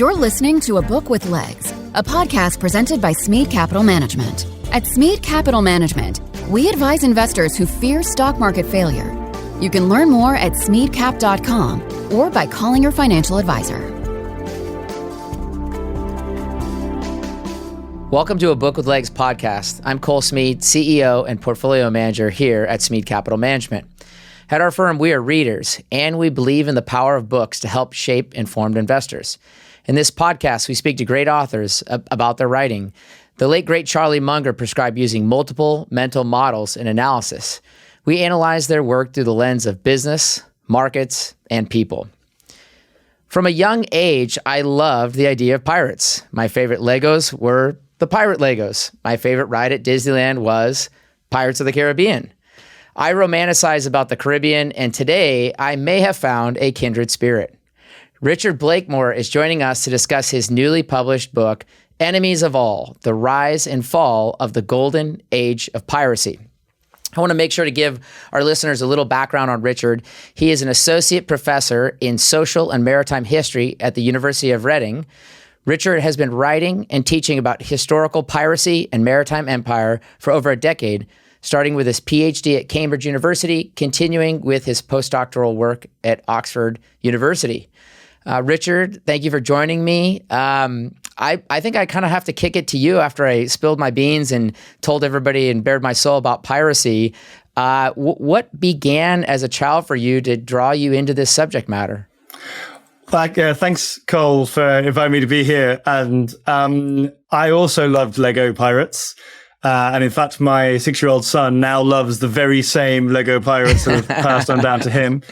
You're listening to A Book with Legs, a podcast presented by Smead Capital Management. At Smead Capital Management, we advise investors who fear stock market failure. You can learn more at smeadcap.com or by calling your financial advisor. Welcome to A Book with Legs podcast. I'm Cole Smead, CEO and Portfolio Manager here at Smead Capital Management. At our firm, we are readers, and we believe in the power of books to help shape informed investors. In this podcast, we speak to great authors about their writing. The late, great Charlie Munger prescribed using multiple mental models in analysis. We analyze their work through the lens of business, markets, and people. From a young age, I loved the idea of pirates. My favorite Legos were the pirate Legos. My favorite ride at Disneyland was Pirates of the Caribbean. I romanticize about the Caribbean, and today I may have found a kindred spirit. Richard Blakemore is joining us to discuss his newly published book, Enemies of All: The Rise and Fall of the Golden Age of Piracy. I want to make sure to give our listeners a little background on Richard. He is an associate professor in social and maritime history at the University of Reading. Richard has been writing and teaching about historical piracy and maritime empire for over a decade, starting with his PhD at Cambridge University, continuing with his postdoctoral work at Oxford University. Richard, thank you for joining me. I think I kind of have to kick it to you after I spilled my beans and told everybody and bared my soul about piracy. What began as a child for you to draw you into this subject matter? Thanks, Cole, for inviting me to be here. And I also loved Lego pirates. And in fact, my 6-year-old son now loves the very same Lego pirates that have passed on down to him.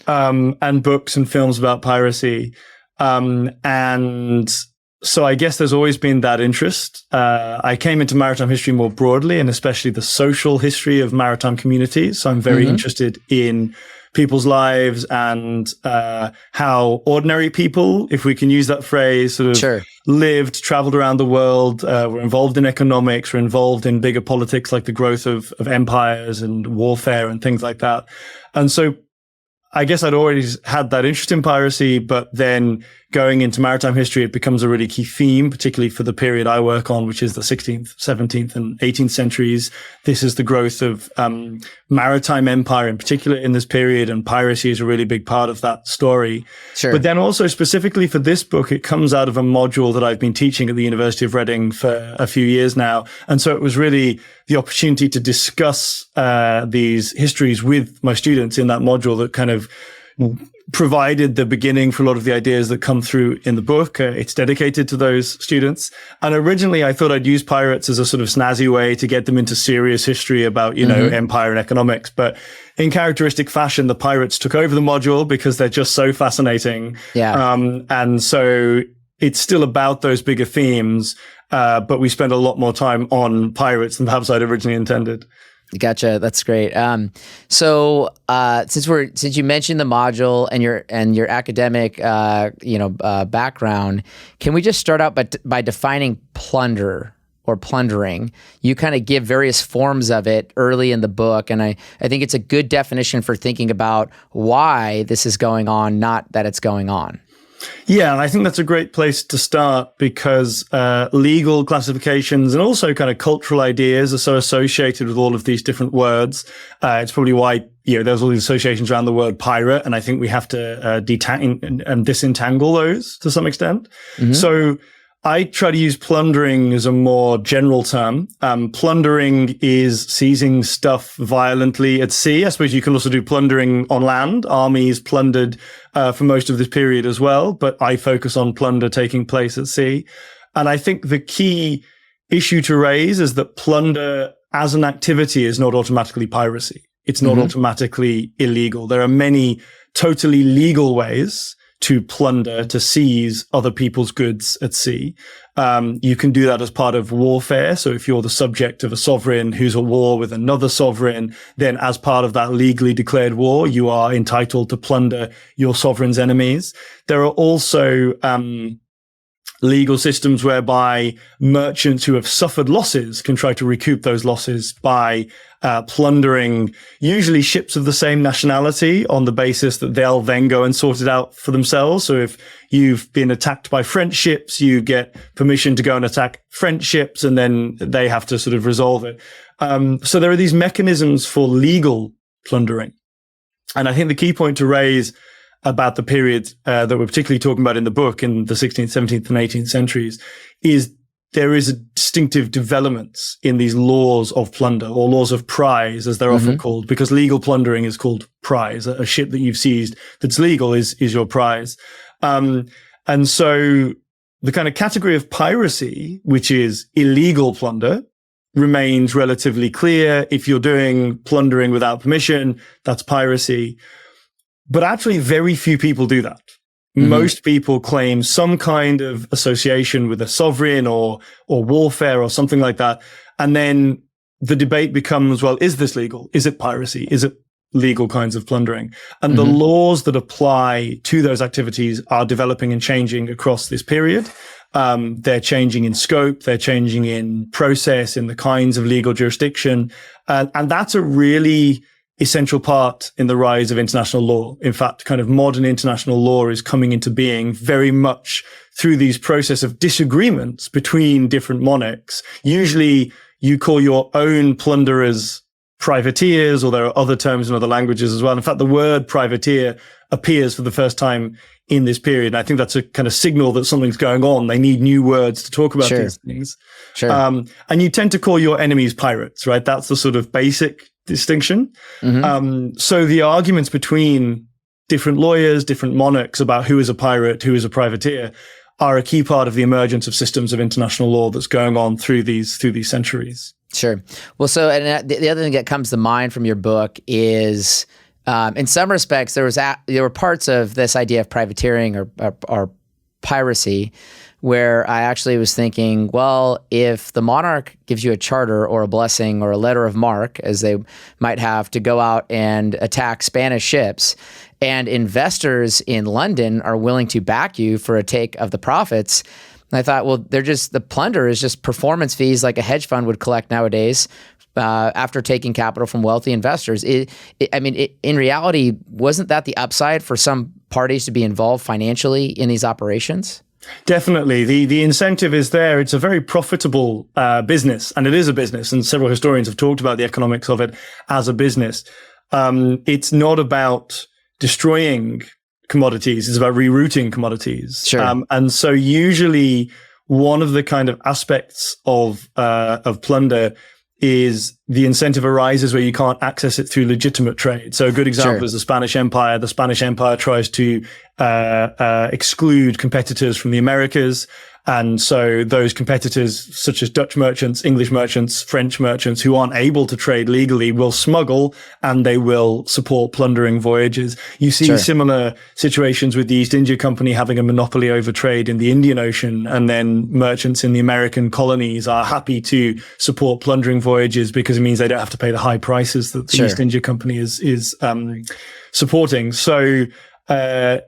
And books and films about piracy. And so I guess there's always been that interest. I came into maritime history more broadly, and especially the social history of maritime communities. So I'm very interested in people's lives and how ordinary people, if we can use that phrase, sort of lived, traveled around the world, were involved in economics, were involved in bigger politics like the growth of empires and warfare and things like that. And so I guess I'd already had that interest in piracy, but then going into maritime history, it becomes a really key theme, particularly for the period I work on, which is the 16th, 17th, and 18th centuries. This is the growth of maritime empire in particular in this period, and piracy is a really big part of that story. Sure. But then also specifically for this book, it comes out of a module that I've been teaching at the University of Reading for a few years now. And so it was really the opportunity to discuss these histories with my students in that module that kind of provided the beginning for a lot of the ideas that come through in the book. It's dedicated to those students. And originally I thought I'd use pirates as a sort of snazzy way to get them into serious history about, you know, empire and economics. But in characteristic fashion, the pirates took over the module because they're just so fascinating. Yeah. And so it's still about those bigger themes, but we spend a lot more time on pirates than perhaps I'd originally intended. Gotcha. That's great. So since you mentioned the module and your academic background, can we just start out by defining plunder or plundering? You kind of give various forms of it early in the book, and I think it's a good definition for thinking about why this is going on, not that it's going on. Yeah, and I think that's a great place to start because legal classifications and also kind of cultural ideas are so associated with all of these different words. It's probably why, there's all these associations around the word pirate, and I think we have to disentangle those to some extent. So I try to use plundering as a more general term. Plundering is seizing stuff violently at sea. I suppose you can also do plundering on land. Armies plundered for most of this period as well, but I focus on plunder taking place at sea. And I think the key issue to raise is that plunder as an activity is not automatically piracy. It's not automatically illegal. There are many totally legal ways to plunder, to seize other people's goods at sea. You can do that as part of warfare. So if you're the subject of a sovereign who's at war with another sovereign, then as part of that legally declared war, you are entitled to plunder your sovereign's enemies. There are also legal systems whereby merchants who have suffered losses can try to recoup those losses by plundering usually ships of the same nationality on the basis that they'll then go and sort it out for themselves. So if you've been attacked by French ships, you get permission to go and attack French ships, and then they have to sort of resolve it. So there are these mechanisms for legal plundering. And I think the key point to raise about the period that we're particularly talking about in the book in the 16th, 17th, and 18th centuries is there is a distinctive developments in these laws of plunder, or laws of prize, as they're often called, because legal plundering is called prize. A ship that you've seized that's legal is your prize. And so the kind of category of piracy, which is illegal plunder, remains relatively clear. If you're doing plundering without permission, that's piracy. But actually, very few people do that. Most people claim some kind of association with a sovereign or warfare or something like that. And then the debate becomes, well, is this legal? Is it piracy? Is it legal kinds of plundering? And the laws that apply to those activities are developing and changing across this period. They're changing in scope. They're changing in process, in the kinds of legal jurisdiction. And that's a really essential part in the rise of international law. In fact, kind of modern international law is coming into being very much through these process of disagreements between different monarchs. Usually you call your own plunderers privateers, or there are other terms in other languages as well. In fact, the word privateer appears for the first time in this period. And I think that's a kind of signal that something's going on. They need new words to talk about these things. And you tend to call your enemies pirates, right? That's the sort of basic distinction. So the arguments between different lawyers, different monarchs about who is a pirate, who is a privateer, are a key part of the emergence of systems of international law that's going on through these centuries. Sure. Well, so and the other thing that comes to mind from your book is, in some respects, there were parts of this idea of privateering or piracy where I actually was thinking, well, if the monarch gives you a charter or a blessing or a letter of marque, as they might have, to go out and attack Spanish ships, and investors in London are willing to back you for a take of the profits, I thought, well, the plunder is just performance fees like a hedge fund would collect nowadays after taking capital from wealthy investors. In reality, wasn't that the upside for some parties to be involved financially in these operations? Definitely. The incentive is there. It's a very profitable business, and it is a business. And several historians have talked about the economics of it as a business. It's not about destroying commodities. It's about rerouting commodities. Sure. And so usually one of the kind of aspects of plunder is the incentive arises where you can't access it through legitimate trade. So a good example is the Spanish Empire. The Spanish Empire tries to exclude competitors from the Americas. And so those competitors, such as Dutch merchants, English merchants, French merchants who aren't able to trade legally, will smuggle, and they will support plundering voyages. You see similar situations with the East India Company having a monopoly over trade in the Indian Ocean, and then merchants in the American colonies are happy to support plundering voyages because it means they don't have to pay the high prices that the East India Company is supporting. So there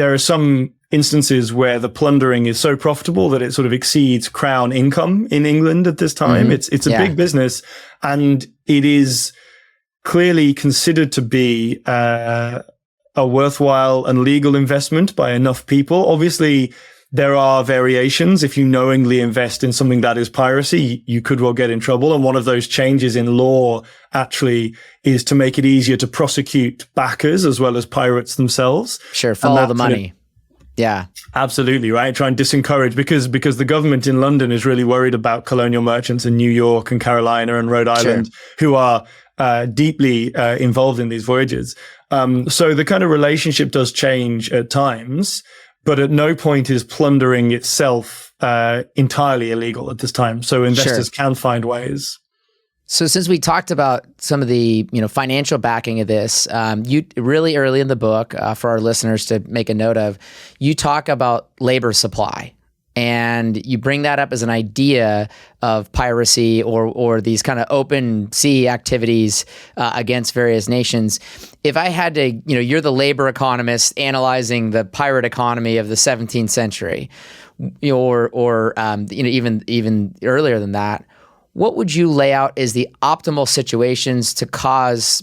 are some instances where the plundering is so profitable that it sort of exceeds crown income in England at this time. It's a big business, and it is clearly considered to be a worthwhile and legal investment by enough people. Obviously, there are variations. If you knowingly invest in something that is piracy, you could well get in trouble. And one of those changes in law actually is to make it easier to prosecute backers as well as pirates themselves. Sure, follow the money. Yeah, absolutely. Right. Try and disencourage because the government in London is really worried about colonial merchants in New York and Carolina and Rhode Island who are deeply involved in these voyages. So the kind of relationship does change at times, but at no point is plundering itself entirely illegal at this time. So investors can find ways. So since we talked about some of the financial backing of this, you really early in the book, for our listeners to make a note of, you talk about labor supply and you bring that up as an idea of piracy or these kind of open sea activities against various nations. If I had to, you're the labor economist analyzing the pirate economy of the 17th century, or even earlier than that, what would you lay out as the optimal situations to cause,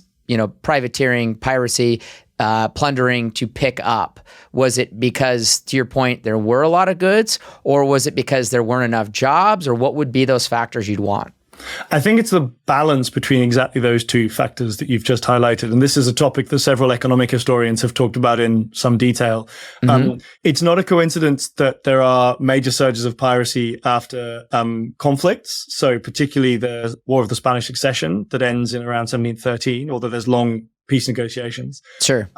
privateering, piracy, plundering to pick up? Was it because, to your point, there were a lot of goods, or was it because there weren't enough jobs, or what would be those factors you'd want? I think it's the balance between exactly those two factors that you've just highlighted. And this is a topic that several economic historians have talked about in some detail. It's not a coincidence that there are major surges of piracy after conflicts. So particularly the War of the Spanish Succession that ends in around 1713, although there's long peace negotiations. Sure.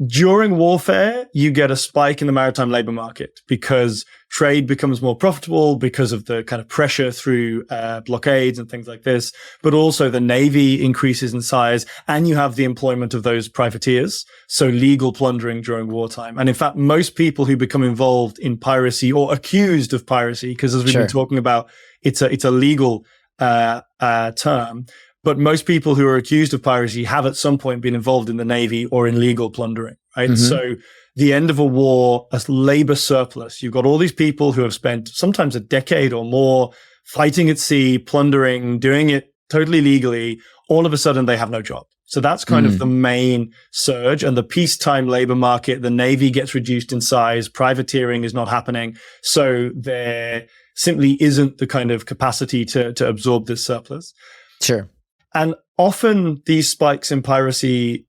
During warfare, you get a spike in the maritime labor market because trade becomes more profitable because of the kind of pressure through blockades and things like this. But also the Navy increases in size, and you have the employment of those privateers. So legal plundering during wartime. And in fact, most people who become involved in piracy or accused of piracy, because as we've been talking about, it's a legal term. But most people who are accused of piracy have at some point been involved in the Navy or in legal plundering, right? So the end of a war, a labor surplus, you've got all these people who have spent sometimes a decade or more fighting at sea, plundering, doing it totally legally. All of a sudden, they have no job. So that's kind of the main surge. And the peacetime labor market, the Navy gets reduced in size, privateering is not happening. So there simply isn't the kind of capacity to absorb this surplus. Sure. And often these spikes in piracy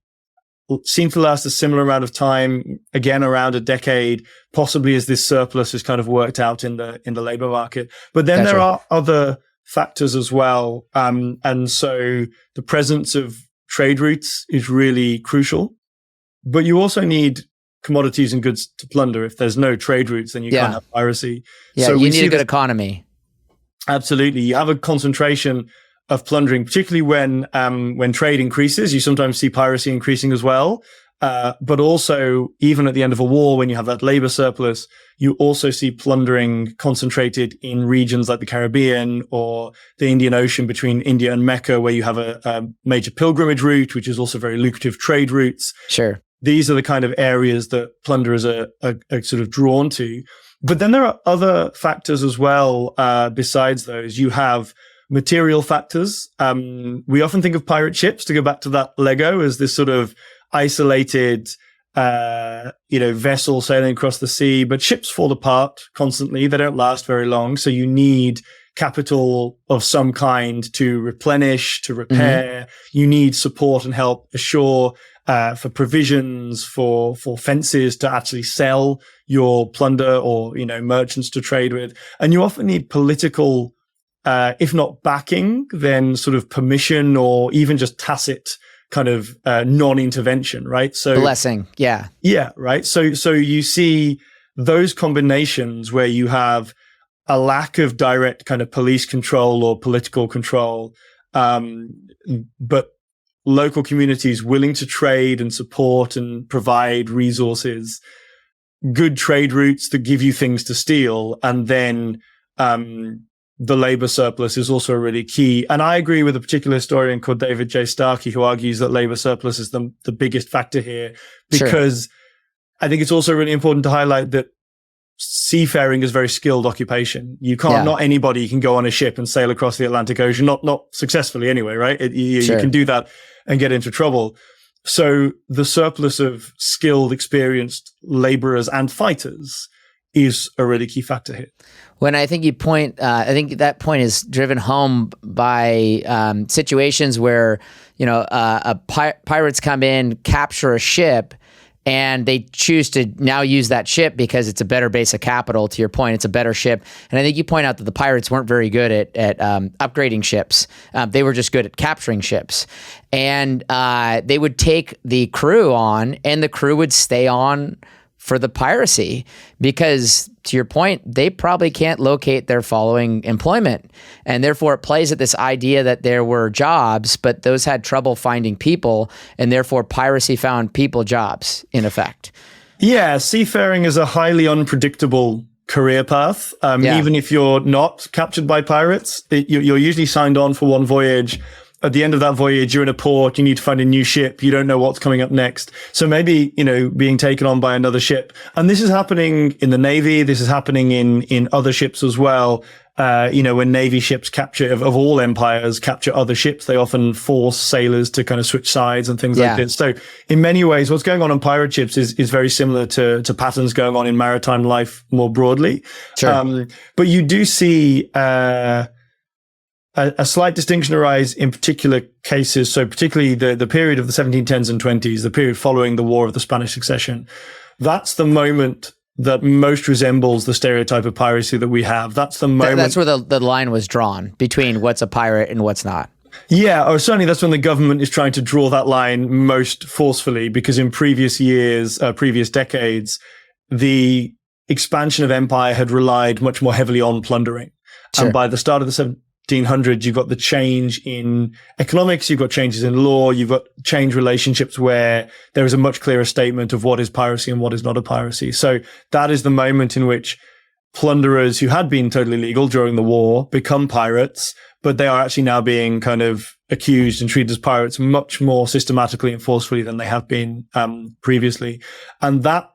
seem to last a similar amount of time, again, around a decade, possibly as this surplus is kind of worked out in the labor market. But then there are other factors as well. And so the presence of trade routes is really crucial. But you also need commodities and goods to plunder. If there's no trade routes, then you can't have piracy. Yeah, so you need a good economy. Absolutely. You have a concentration of plundering, particularly when trade increases. You sometimes see piracy increasing as well. But also, even at the end of a war, when you have that labor surplus, you also see plundering concentrated in regions like the Caribbean or the Indian Ocean between India and Mecca, where you have a major pilgrimage route, which is also very lucrative trade routes. Sure. These are the kind of areas that plunderers are sort of drawn to. But then there are other factors as well, besides those. You have material factors. We often think of pirate ships, to go back to that Lego, as this sort of isolated, vessel sailing across the sea. But ships fall apart constantly. They don't last very long. So you need capital of some kind to replenish, to repair. You need support and help ashore for provisions, for fences to actually sell your plunder, or, merchants to trade with. And you often need political if not backing, then sort of permission or even just tacit kind of non-intervention, right? So blessing, yeah. Yeah, right. So you see those combinations where you have a lack of direct kind of police control or political control, but local communities willing to trade and support and provide resources, good trade routes that give you things to steal, and then the labor surplus is also really key. And I agree with a particular historian called David J. Starkey, who argues that labor surplus is the biggest factor here, because I think it's also really important to highlight that seafaring is a very skilled occupation. You can't, not anybody can go on a ship and sail across the Atlantic Ocean, not successfully anyway, right? You can do that and get into trouble. So the surplus of skilled, experienced laborers and fighters is a really key factor here. When I think I think that point is driven home by situations where, pirates come in, capture a ship, and they choose to now use that ship because it's a better base of capital. To your point, it's a better ship. And I think you point out that the pirates weren't very good at upgrading ships. They were just good at capturing ships. And they would take the crew on, and the crew would stay on for the piracy because, to your point, they probably can't locate their following employment. And therefore, it plays at this idea that there were jobs, but those had trouble finding people, and therefore piracy found people jobs, in effect. Yeah, seafaring is a highly unpredictable career path. Yeah. Even if you're not captured by pirates, you're usually signed on for one voyage. At the end of that voyage, you're in a port, you need to find a new ship, you don't know what's coming up next. So maybe, being taken on by another ship. And this is happening in the Navy, this is happening in other ships as well. When Navy ships capture, of all empires, capture other ships, they often force sailors to kind of switch sides and things like this. So in many ways, what's going on pirate ships is very similar to patterns going on in maritime life more broadly. Sure. But you do see, a slight distinction arise in particular cases. So particularly the period of the 1710s and 20s, the period following the War of the Spanish Succession. That's the moment that most resembles the stereotype of piracy that we have. That's the moment. That's where the line was drawn between what's a pirate and what's not. Yeah, or certainly that's when the government is trying to draw that line most forcefully, because in previous years, previous decades, the expansion of empire had relied much more heavily on plundering. Sure. And by the start of the 1700s, you've got the change in economics, you've got changes in law, you've got changed relationships where there is a much clearer statement of what is piracy and what is not a piracy. So that is the moment in which plunderers who had been totally legal during the war become pirates, but they are actually now being kind of accused and treated as pirates much more systematically and forcefully than they have been previously. And that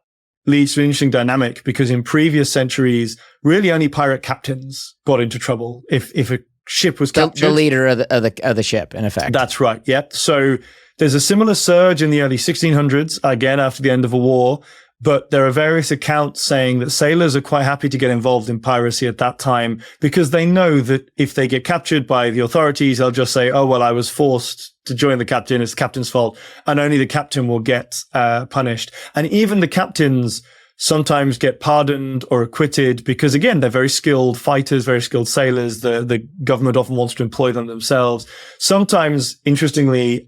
leads to an interesting dynamic, because in previous centuries, really only pirate captains got into trouble if a ship was captured. The leader of the ship, in effect. That's right. Yep. So there's a similar surge in the early 1600s, again after the end of a war. But there are various accounts saying that sailors are quite happy to get involved in piracy at that time, because they know that if they get captured by the authorities, they'll just say, oh, well, I was forced to join the captain. It's the captain's fault. And only the captain will get punished. And even the captains sometimes get pardoned or acquitted because, again, they're very skilled fighters, very skilled sailors. The government often wants to employ them themselves. Sometimes, interestingly,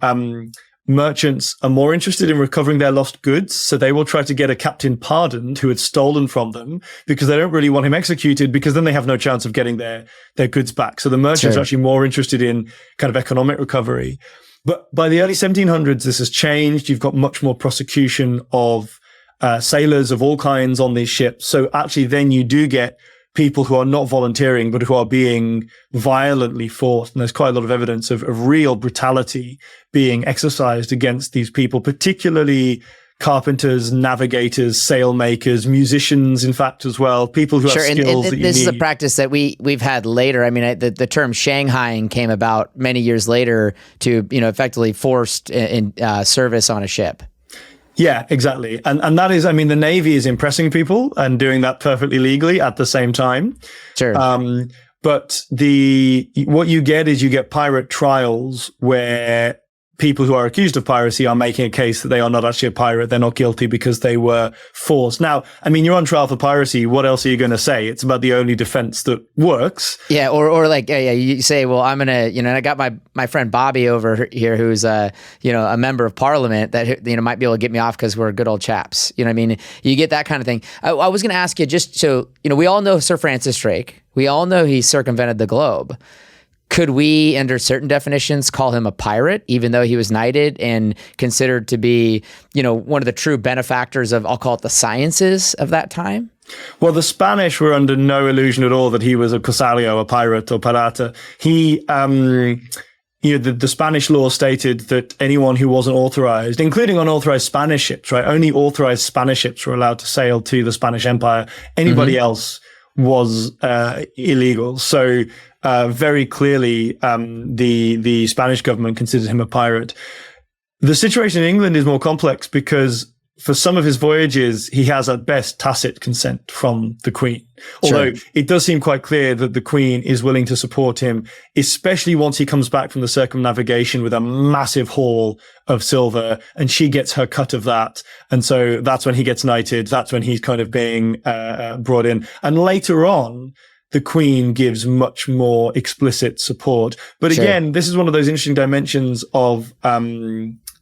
merchants are more interested in recovering their lost goods, so they will try to get a captain pardoned who had stolen from them, because they don't really want him executed, because then they have no chance of getting their goods back. So the merchants are actually more interested in kind of economic recovery. But by the early 1700s, this has changed. You've got much more prosecution of sailors of all kinds on these ships. So actually then you do get people who are not volunteering, but who are being violently forced. And there's quite a lot of evidence of real brutality being exercised against these people, particularly carpenters, navigators, sailmakers, musicians, in fact, as well, people who have skills that you need. This is a practice that we've had later. I mean, the term Shanghaiing came about many years later to, effectively forced in service on a ship. Yeah, exactly. And that is, I mean, the Navy is impressing people and doing that perfectly legally at the same time. Sure. But what you get pirate trials where people who are accused of piracy are making a case that they are not actually a pirate. They're not guilty because they were forced. Now, I mean, you're on trial for piracy. What else are you going to say? It's about the only defense that works. Yeah. Or like, you say, well, I'm going to, and I got my friend Bobby over here, who's a member of parliament that, might be able to get me off because we're good old chaps. You know what I mean? You get that kind of thing. I was going to ask you, just so, we all know Sir Francis Drake. We all know he circumvented the globe. Could we, under certain definitions, call him a pirate, even though he was knighted and considered to be, one of the true benefactors of, I'll call it, the sciences of that time? Well, the Spanish were under no illusion at all that he was a corsario, a pirate or pirata. He, the Spanish law stated that anyone who wasn't authorized, including unauthorized Spanish ships, right? Only authorized Spanish ships were allowed to sail to the Spanish Empire. Anybody else was illegal. So very clearly, the Spanish government considered him a pirate. The situation in England is more complex because for some of his voyages, he has at best tacit consent from the Queen. Although it does seem quite clear that the Queen is willing to support him, especially once he comes back from the circumnavigation with a massive haul of silver, and she gets her cut of that. And so that's when he gets knighted. That's when he's kind of being brought in. And later on, the Queen gives much more explicit support. But again, this is one of those interesting dimensions of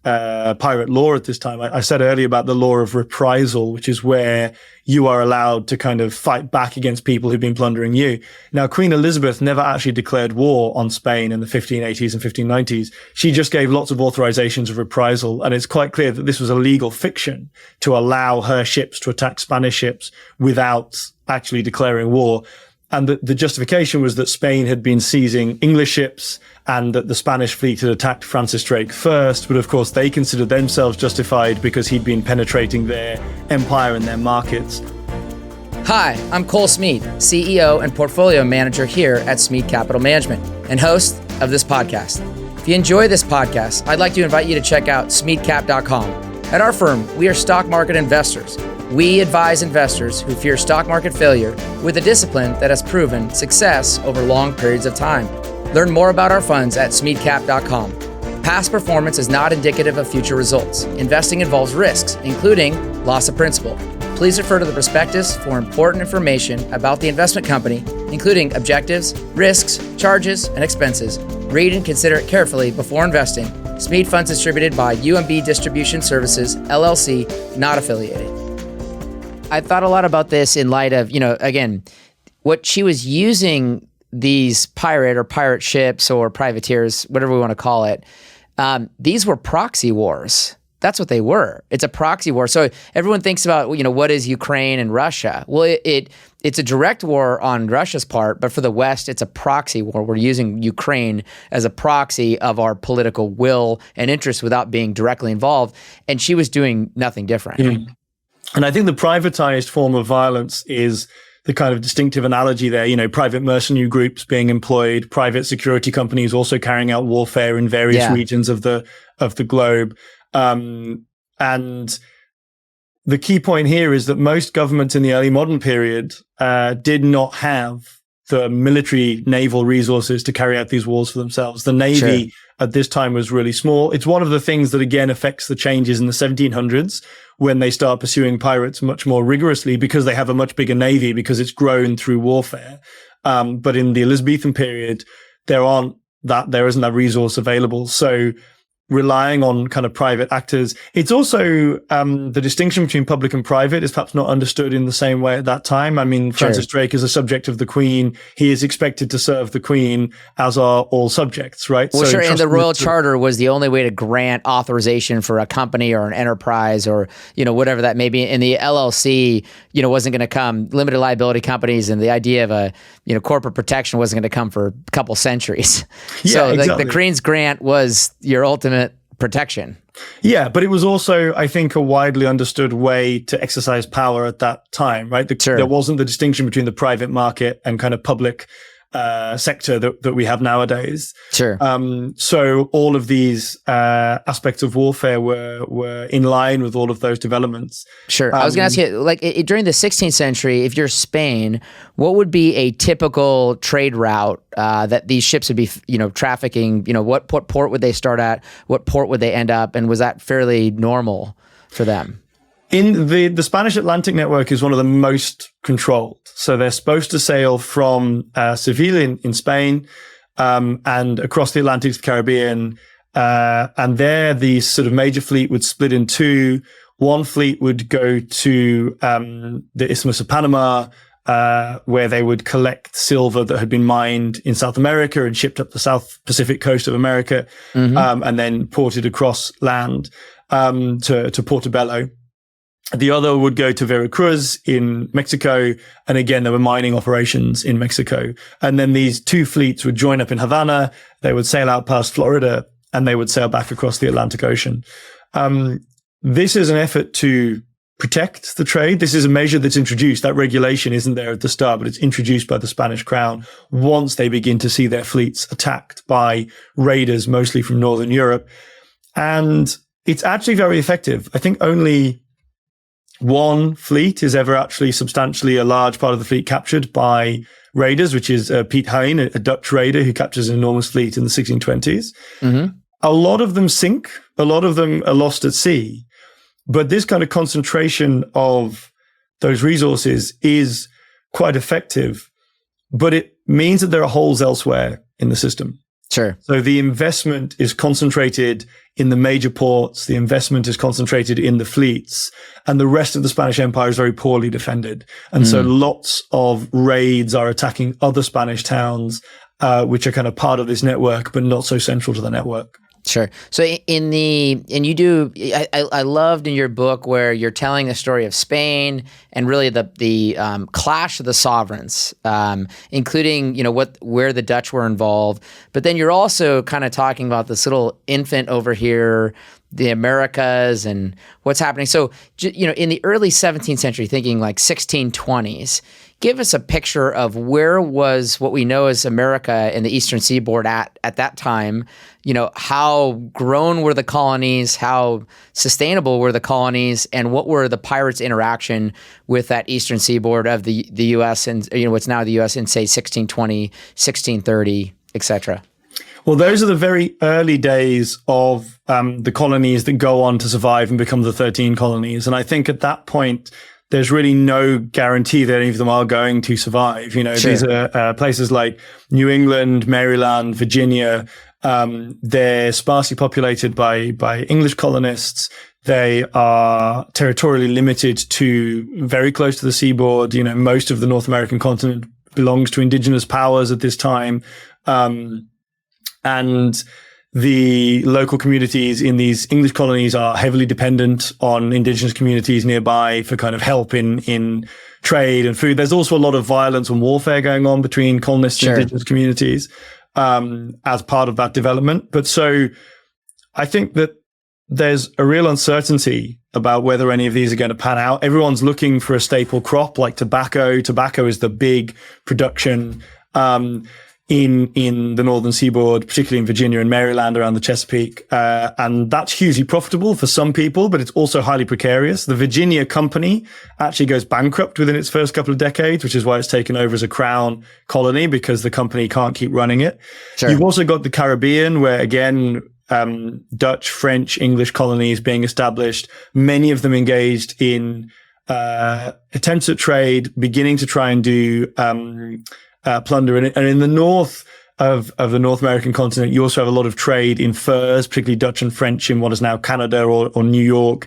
pirate law at this time. I said earlier about the law of reprisal, which is where you are allowed to kind of fight back against people who've been plundering you. Now, Queen Elizabeth never actually declared war on Spain in the 1580s and 1590s. She just gave lots of authorizations of reprisal. And it's quite clear that this was a legal fiction to allow her ships to attack Spanish ships without actually declaring war. And the justification was that Spain had been seizing English ships and that the Spanish fleet had attacked Francis Drake first. But of course, they considered themselves justified because he'd been penetrating their empire and their markets. Hi, I'm Cole Smead, CEO and Portfolio Manager here at Smead Capital Management and host of this podcast. If you enjoy this podcast, I'd like to invite you to check out smeadcap.com. At our firm, we are stock market investors. We advise investors who fear stock market failure with a discipline that has proven success over long periods of time. Learn more about our funds at smeadcap.com. Past performance is not indicative of future results. Investing involves risks, including loss of principal. Please refer to the prospectus for important information about the investment company, including objectives, risks, charges, and expenses. Read and consider it carefully before investing. Smead Funds distributed by UMB Distribution Services, LLC, not affiliated. I thought a lot about this in light of, again, what she was using these pirate ships or privateers, whatever we want to call it. These were proxy wars. That's what they were. It's a proxy war. So everyone thinks about, what is Ukraine and Russia? Well, it's a direct war on Russia's part, but for the West, it's a proxy war. We're using Ukraine as a proxy of our political will and interest without being directly involved. And she was doing nothing different. Mm. And I think the privatized form of violence is the kind of distinctive analogy there, private mercenary groups being employed, private security companies also carrying out warfare in various regions of the globe. And the key point here is that most governments in the early modern period did not have the military naval resources to carry out these wars for themselves. The Navy at this time was really small. It's one of the things that, again, affects the changes in the 1700s when they start pursuing pirates much more rigorously because they have a much bigger Navy because it's grown through warfare. But in the Elizabethan period, there isn't that resource available. So relying on kind of private actors. It's also the distinction between public and private is perhaps not understood in the same way at that time. I mean, Francis Drake is a subject of the Queen. He is expected to serve the Queen, as are all subjects, right? Well, and the Royal Charter was the only way to grant authorization for a company or an enterprise or, whatever that may be. And the LLC, wasn't going to come, limited liability companies, and the idea of a, corporate protection wasn't going to come for a couple centuries. So exactly. The Queen's grant was your ultimate protection. Yeah, but it was also, I think, a widely understood way to exercise power at that time, right? There wasn't the distinction between the private market and kind of public sector that we have nowadays. Sure. So all of these aspects of warfare were in line with all of those developments. Sure. I was going to ask you, during the 16th century, if you're Spain, what would be a typical trade route that these ships would be, trafficking? What port would they start at? What port would they end up? And was that fairly normal for them? In the Spanish Atlantic network is one of the most controlled. So they're supposed to sail from Seville in Spain and across the Atlantic to the Caribbean. And there, the sort of major fleet would split in two. One fleet would go to the Isthmus of Panama, where they would collect silver that had been mined in South America and shipped up the South Pacific coast of America, and then ported across land to Portobello. The other would go to Veracruz in Mexico. And again, there were mining operations in Mexico. And then these two fleets would join up in Havana. They would sail out past Florida and they would sail back across the Atlantic Ocean. This is an effort to protect the trade. This is a measure that's introduced. That regulation isn't there at the start, but it's introduced by the Spanish crown once they begin to see their fleets attacked by raiders, mostly from Northern Europe. And it's actually very effective. I think only one fleet is ever actually substantially a large part of the fleet captured by raiders, which is Piet Hein, a Dutch raider who captures an enormous fleet in the 1620s. A lot of them sink. A lot of them are lost at sea. But this kind of concentration of those resources is quite effective. But it means that there are holes elsewhere in the system. Sure. So the investment is concentrated in the major ports, the investment is concentrated in the fleets, and the rest of the Spanish Empire is very poorly defended. And so lots of raids are attacking other Spanish towns, which are kind of part of this network, but not so central to the network. Sure. So I loved in your book where you're telling the story of Spain and really the clash of the sovereigns, including, where the Dutch were involved. But then you're also kind of talking about this little infant over here, the Americas and what's happening. So, in the early 17th century, thinking like 1620s, give us a picture of where was what we know as America and the Eastern Seaboard at that time. How grown were the colonies, how sustainable were the colonies, and what were the pirates' interaction with that Eastern Seaboard of the U.S. and what's now the U.S. in, say, 1620, 1630, et cetera? Well, those are the very early days of the colonies that go on to survive and become the 13 colonies. And I think at that point, there's really no guarantee that any of them are going to survive. Sure. These are places like New England, Maryland, Virginia. They're sparsely populated by English colonists. They are territorially limited to very close to the seaboard. Most of the North American continent belongs to indigenous powers at this time. And the local communities in these English colonies are heavily dependent on indigenous communities nearby for kind of help in trade and food. There's also a lot of violence and warfare going on between colonists and indigenous communities as part of that development. But so I think that there's a real uncertainty about whether any of these are going to pan out. Everyone's looking for a staple crop like tobacco. Tobacco is the big production in the northern seaboard, particularly in Virginia and Maryland around the Chesapeake. And that's hugely profitable for some people, but it's also highly precarious. The Virginia Company actually goes bankrupt within its first couple of decades, which is why it's taken over as a crown colony, because the company can't keep running it. Sure. You've also got the Caribbean, where again, Dutch, French, English colonies being established, many of them engaged in attempts at trade, beginning to try and do plunder. And in the north of the North American continent, you also have a lot of trade in furs, particularly Dutch and French in what is now Canada or New York,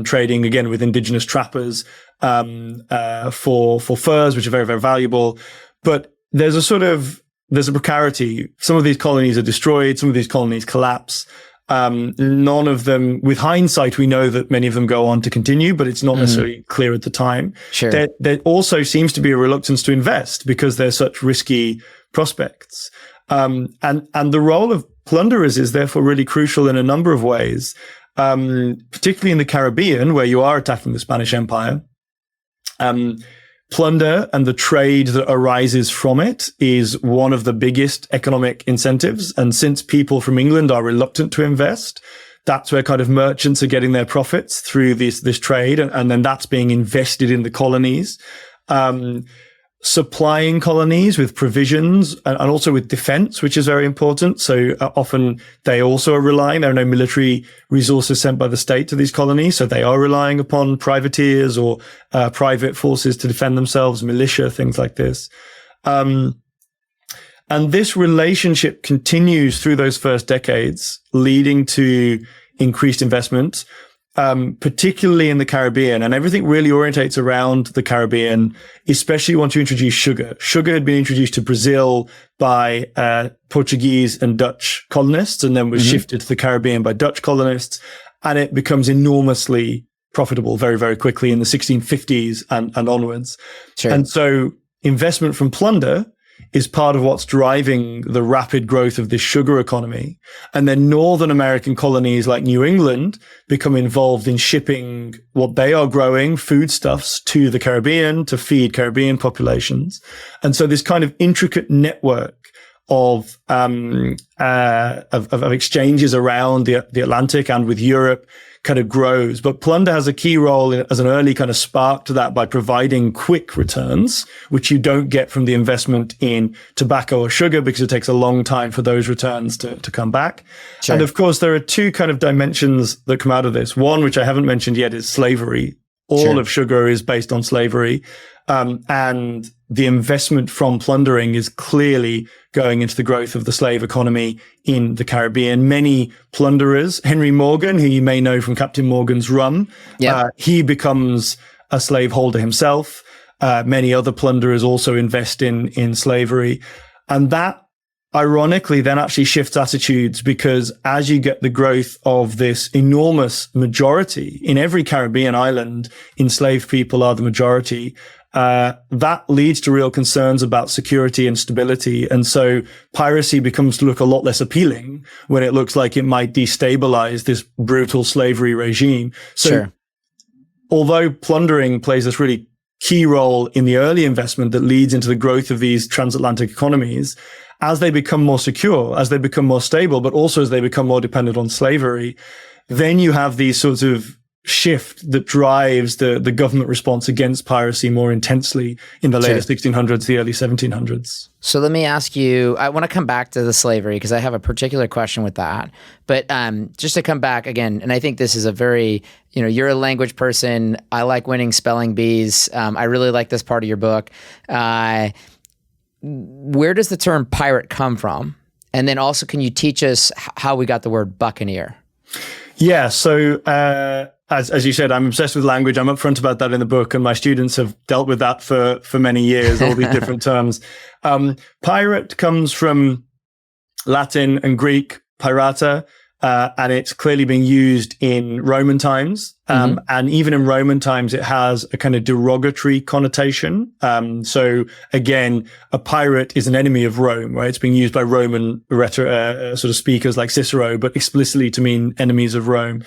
trading again with indigenous trappers for furs, which are very, very valuable. But there's a precarity. Some of these colonies are destroyed. Some of these colonies collapse. None of them, with hindsight, we know that many of them go on to continue, but it's not necessarily clear at the time. Sure. There also seems to be a reluctance to invest because they're such risky prospects. And the role of plunderers is therefore really crucial in a number of ways, particularly in the Caribbean, where you are attacking the Spanish Empire. Plunder and the trade that arises from it is one of the biggest economic incentives. And since people from England are reluctant to invest, that's where kind of merchants are getting their profits through this trade. And then that's being invested in the colonies. Supplying colonies with provisions and also with defense, which is very important. So often they also are relying, there are no military resources sent by the state to these colonies. So they are relying upon privateers or private forces to defend themselves, militia, things like this. And this relationship continues through those first decades, leading to increased investment. Particularly in the Caribbean, and everything really orientates around the Caribbean, especially once you introduce sugar. Sugar had been introduced to Brazil by Portuguese and Dutch colonists, and then was shifted to the Caribbean by Dutch colonists, and it becomes enormously profitable very, very quickly in the 1650s and onwards. Sure. And so investment from plunder is part of what's driving the rapid growth of this sugar economy. And then Northern American colonies like New England become involved in shipping what they are growing, foodstuffs, to the Caribbean to feed Caribbean populations. And so this kind of intricate network of exchanges around the Atlantic and with Europe kind of grows. But plunder has a key role as an early kind of spark to that by providing quick returns, which you don't get from the investment in tobacco or sugar because it takes a long time for those returns to come back. Sure. And of course, there are two kind of dimensions that come out of this. One, which I haven't mentioned yet, is slavery. All of sugar is based on slavery. And the investment from plundering is clearly going into the growth of the slave economy in the Caribbean. Many plunderers, Henry Morgan, who you may know from Captain Morgan's Rum, he becomes a slaveholder himself. Many other plunderers also invest in slavery. And that, ironically, then actually shifts attitudes, because as you get the growth of this enormous majority in every Caribbean island, enslaved people are the majority. That leads to real concerns about security and stability. And so piracy becomes to look a lot less appealing when it looks like it might destabilize this brutal slavery regime. So although plundering plays this really key role in the early investment that leads into the growth of these transatlantic economies, as they become more secure, as they become more stable, but also as they become more dependent on slavery, then you have these sorts of shift that drives the government response against piracy more intensely in the later 1600s, the early 1700s. So let me ask you, I want to come back to the slavery because I have a particular question with that. But just to come back again, and I think this is a very, you're a language person. I like winning spelling bees. I really like this part of your book. Where does the term pirate come from? And then also, can you teach us how we got the word buccaneer? Yeah. So, as you said, I'm obsessed with language. I'm upfront about that in the book, and my students have dealt with that for many years, all these different terms. Pirate comes from Latin and Greek, pirata, and it's clearly being used in Roman times. And even in Roman times, it has a kind of derogatory connotation. So again, a pirate is an enemy of Rome, right? It's being used by Roman sort of speakers like Cicero, but explicitly to mean enemies of Rome.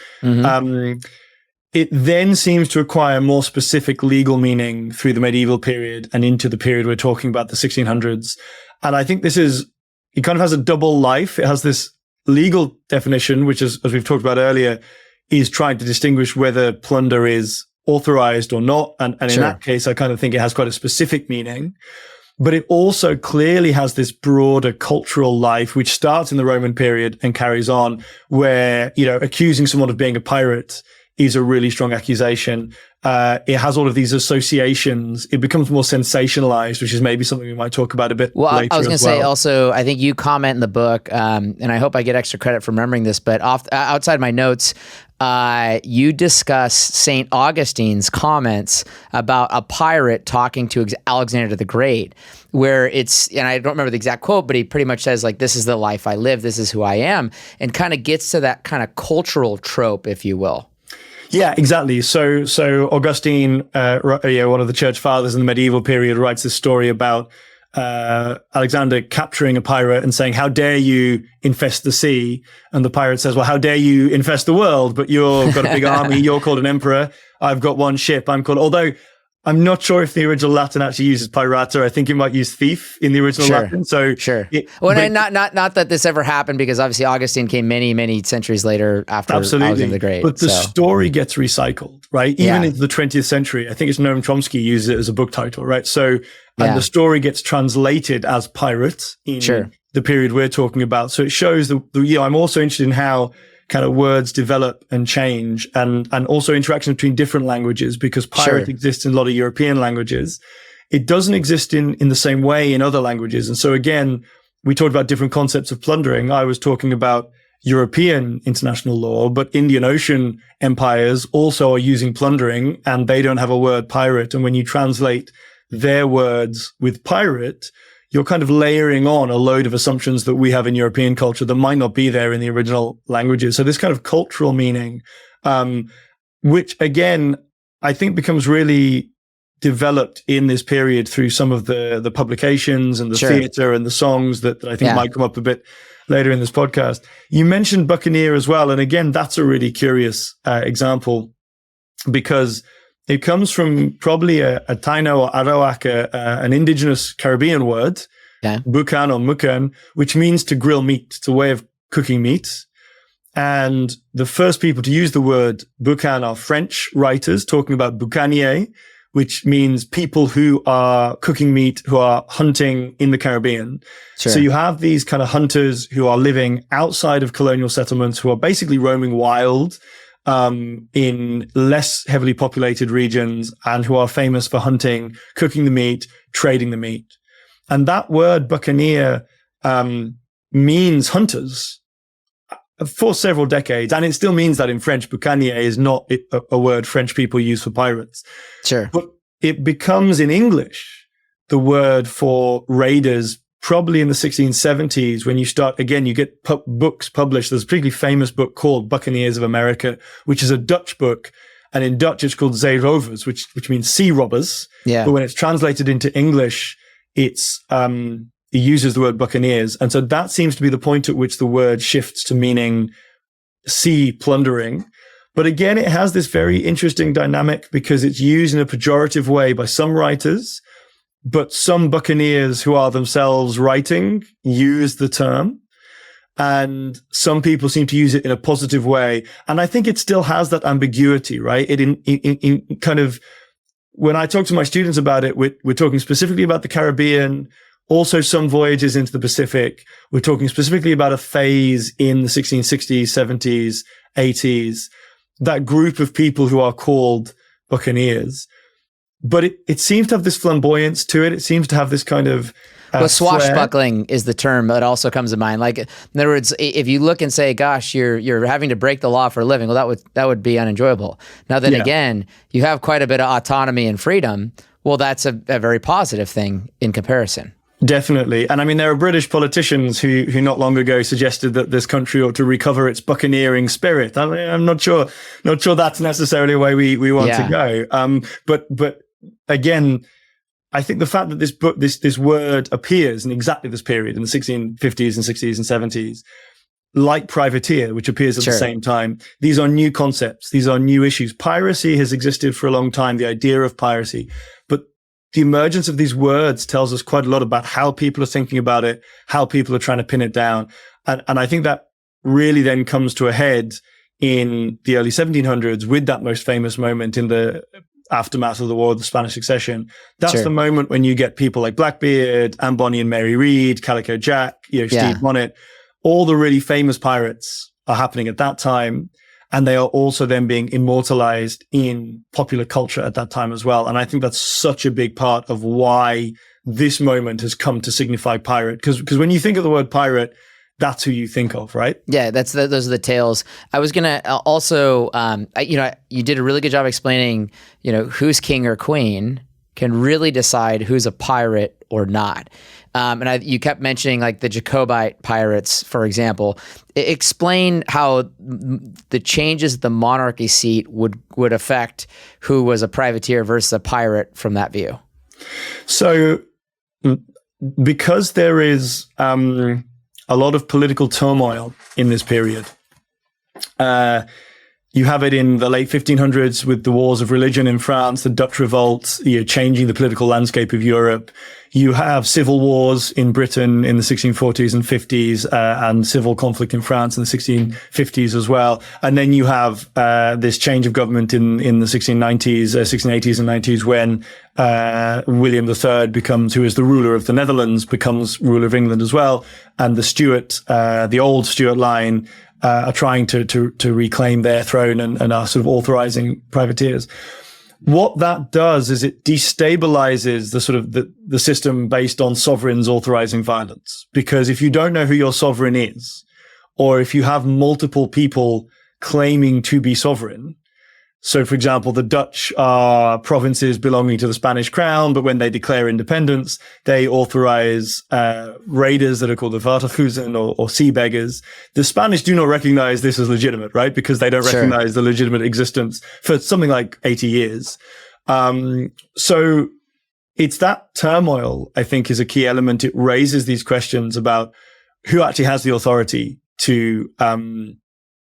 It then seems to acquire more specific legal meaning through the medieval period and into the period we're talking about, the 1600s. And I think it kind of has a double life. It has this legal definition, which is, as we've talked about earlier, is trying to distinguish whether plunder is authorized or not. And in that case, I kind of think it has quite a specific meaning. But it also clearly has this broader cultural life, which starts in the Roman period and carries on, where, accusing someone of being a pirate is a really strong accusation. It has all of these associations. It becomes more sensationalized, which is maybe something we might talk about a bit later. I was going to say also, I think you comment in the book, and I hope I get extra credit for remembering this, but outside my notes, you discuss St. Augustine's comments about a pirate talking to Alexander the Great, where and I don't remember the exact quote, but he pretty much says, like, this is the life I live, this is who I am, and kind of gets to that kind of cultural trope, if you will. Yeah, exactly. So Augustine, one of the church fathers in the medieval period, writes this story about Alexander capturing a pirate and saying, "How dare you infest the sea?" And the pirate says, "Well, how dare you infest the world? But you've got a big army. You're called an emperor. I've got one ship. I'm called." Although I'm not sure if the original Latin actually uses pirata. I think it might use thief in the original Latin. So not that this ever happened, because obviously Augustine came many, many centuries later after Alexander the Great. But the story gets recycled, right? Even into the 20th century. I think it's Noam Chomsky uses it as a book title, right? So, and the story gets translated as pirate in the period we're talking about. So it shows I'm also interested in how kind of words develop and change, and also interaction between different languages, because pirate exists in a lot of European languages. It doesn't exist in the same way in other languages. And so again, we talked about different concepts of plundering. I was talking about European international law, but Indian Ocean empires also are using plundering, and they don't have a word pirate. And when you translate their words with pirate, you're kind of layering on a load of assumptions that we have in European culture that might not be there in the original languages. So this kind of cultural meaning, which again, I think becomes really developed in this period through some of the publications and the theater and the songs that I think might come up a bit later in this podcast. You mentioned buccaneer as well. And again, that's a really curious example, because it comes from probably a Taino or Arawak, an indigenous Caribbean word, bucan or mucan, which means to grill meat. It's a way of cooking meat. And the first people to use the word bucan are French writers talking about boucanier, which means people who are cooking meat, who are hunting in the Caribbean. So you have these kind of hunters who are living outside of colonial settlements, who are basically roaming wild. in less heavily populated regions and who are famous for hunting, cooking the meat, trading the meat. And that word buccaneer means hunters for several decades. And it still means that in French. Boucanier is not a word French people use for pirates. Sure. But it becomes in English the word for raiders probably in the 1670s when you start, again, you get books published. There's a particularly famous book called Buccaneers of America, which is a Dutch book. And in Dutch, it's called zeerovers, which means sea robbers. Yeah. But when it's translated into English, it uses the word buccaneers. And so that seems to be the point at which the word shifts to meaning sea plundering. But again, it has this very interesting dynamic because it's used in a pejorative way by some writers, but some buccaneers who are themselves writing use the term. And some people seem to use it in a positive way. And I think it still has that ambiguity, right? It in kind of, when I talk to my students about it, we're talking specifically about the Caribbean, also some voyages into the Pacific. We're talking specifically about a phase in the 1660s, 70s, 80s, that group of people who are called buccaneers. But it seems to have this flamboyance to it. It seems to have this kind of well, swashbuckling is the term that also comes to mind. Like, in other words, if you look and say, "Gosh, you're having to break the law for a living," well, that would be unenjoyable. Now, then again, you have quite a bit of autonomy and freedom. Well, that's a very positive thing in comparison. Definitely. And I mean, there are British politicians who not long ago suggested that this country ought to recover its buccaneering spirit. I mean, I'm not sure that's necessarily the way we want to go. But again, I think the fact that this word appears in exactly this period in the 1650s and 60s and 70s, like privateer, which appears at the same time, these are new concepts. These are new issues. Piracy has existed for a long time, the idea of piracy. But the emergence of these words tells us quite a lot about how people are thinking about it, how people are trying to pin it down. And I think that really then comes to a head in the early 1700s with that most famous moment in the aftermath of the War of the Spanish Succession. That's the moment when you get people like Blackbeard, Anne Bonny and Mary Read, Calico Jack, Steve Bonnet. All the really famous pirates are happening at that time. And they are also then being immortalized in popular culture at that time as well. And I think that's such a big part of why this moment has come to signify pirate. Because when you think of the word pirate, that's who you think of, right? Yeah, those are the tales. I was gonna also, you did a really good job explaining, who's king or queen can really decide who's a pirate or not. And you kept mentioning like the Jacobite pirates, for example. Explain how the changes at the monarchy seat would affect who was a privateer versus a pirate from that view. So, because there is a lot of political turmoil in this period. You have it in the late 1500s with the wars of religion in France, the Dutch revolt, changing the political landscape of Europe. You have civil wars in Britain in the 1640s and 50s, and civil conflict in France in the 1650s as well. And then you have this change of government in the 1690s, 1680s and 90s when William III becomes, who is the ruler of the Netherlands, becomes ruler of England as well. And the old Stuart line, are trying to reclaim their throne and are sort of authorizing privateers. What that does is it destabilizes the sort of the system based on sovereigns authorizing violence. Because if you don't know who your sovereign is, or if you have multiple people claiming to be sovereign, so for example, the Dutch are provinces belonging to the Spanish crown, but when they declare independence, they authorize raiders that are called the Watergeuzen or sea beggars. The Spanish do not recognize this as legitimate, right? Because they don't recognize the legitimate existence for something like 80 years. So it's that turmoil, I think, is a key element. It raises these questions about who actually has the authority to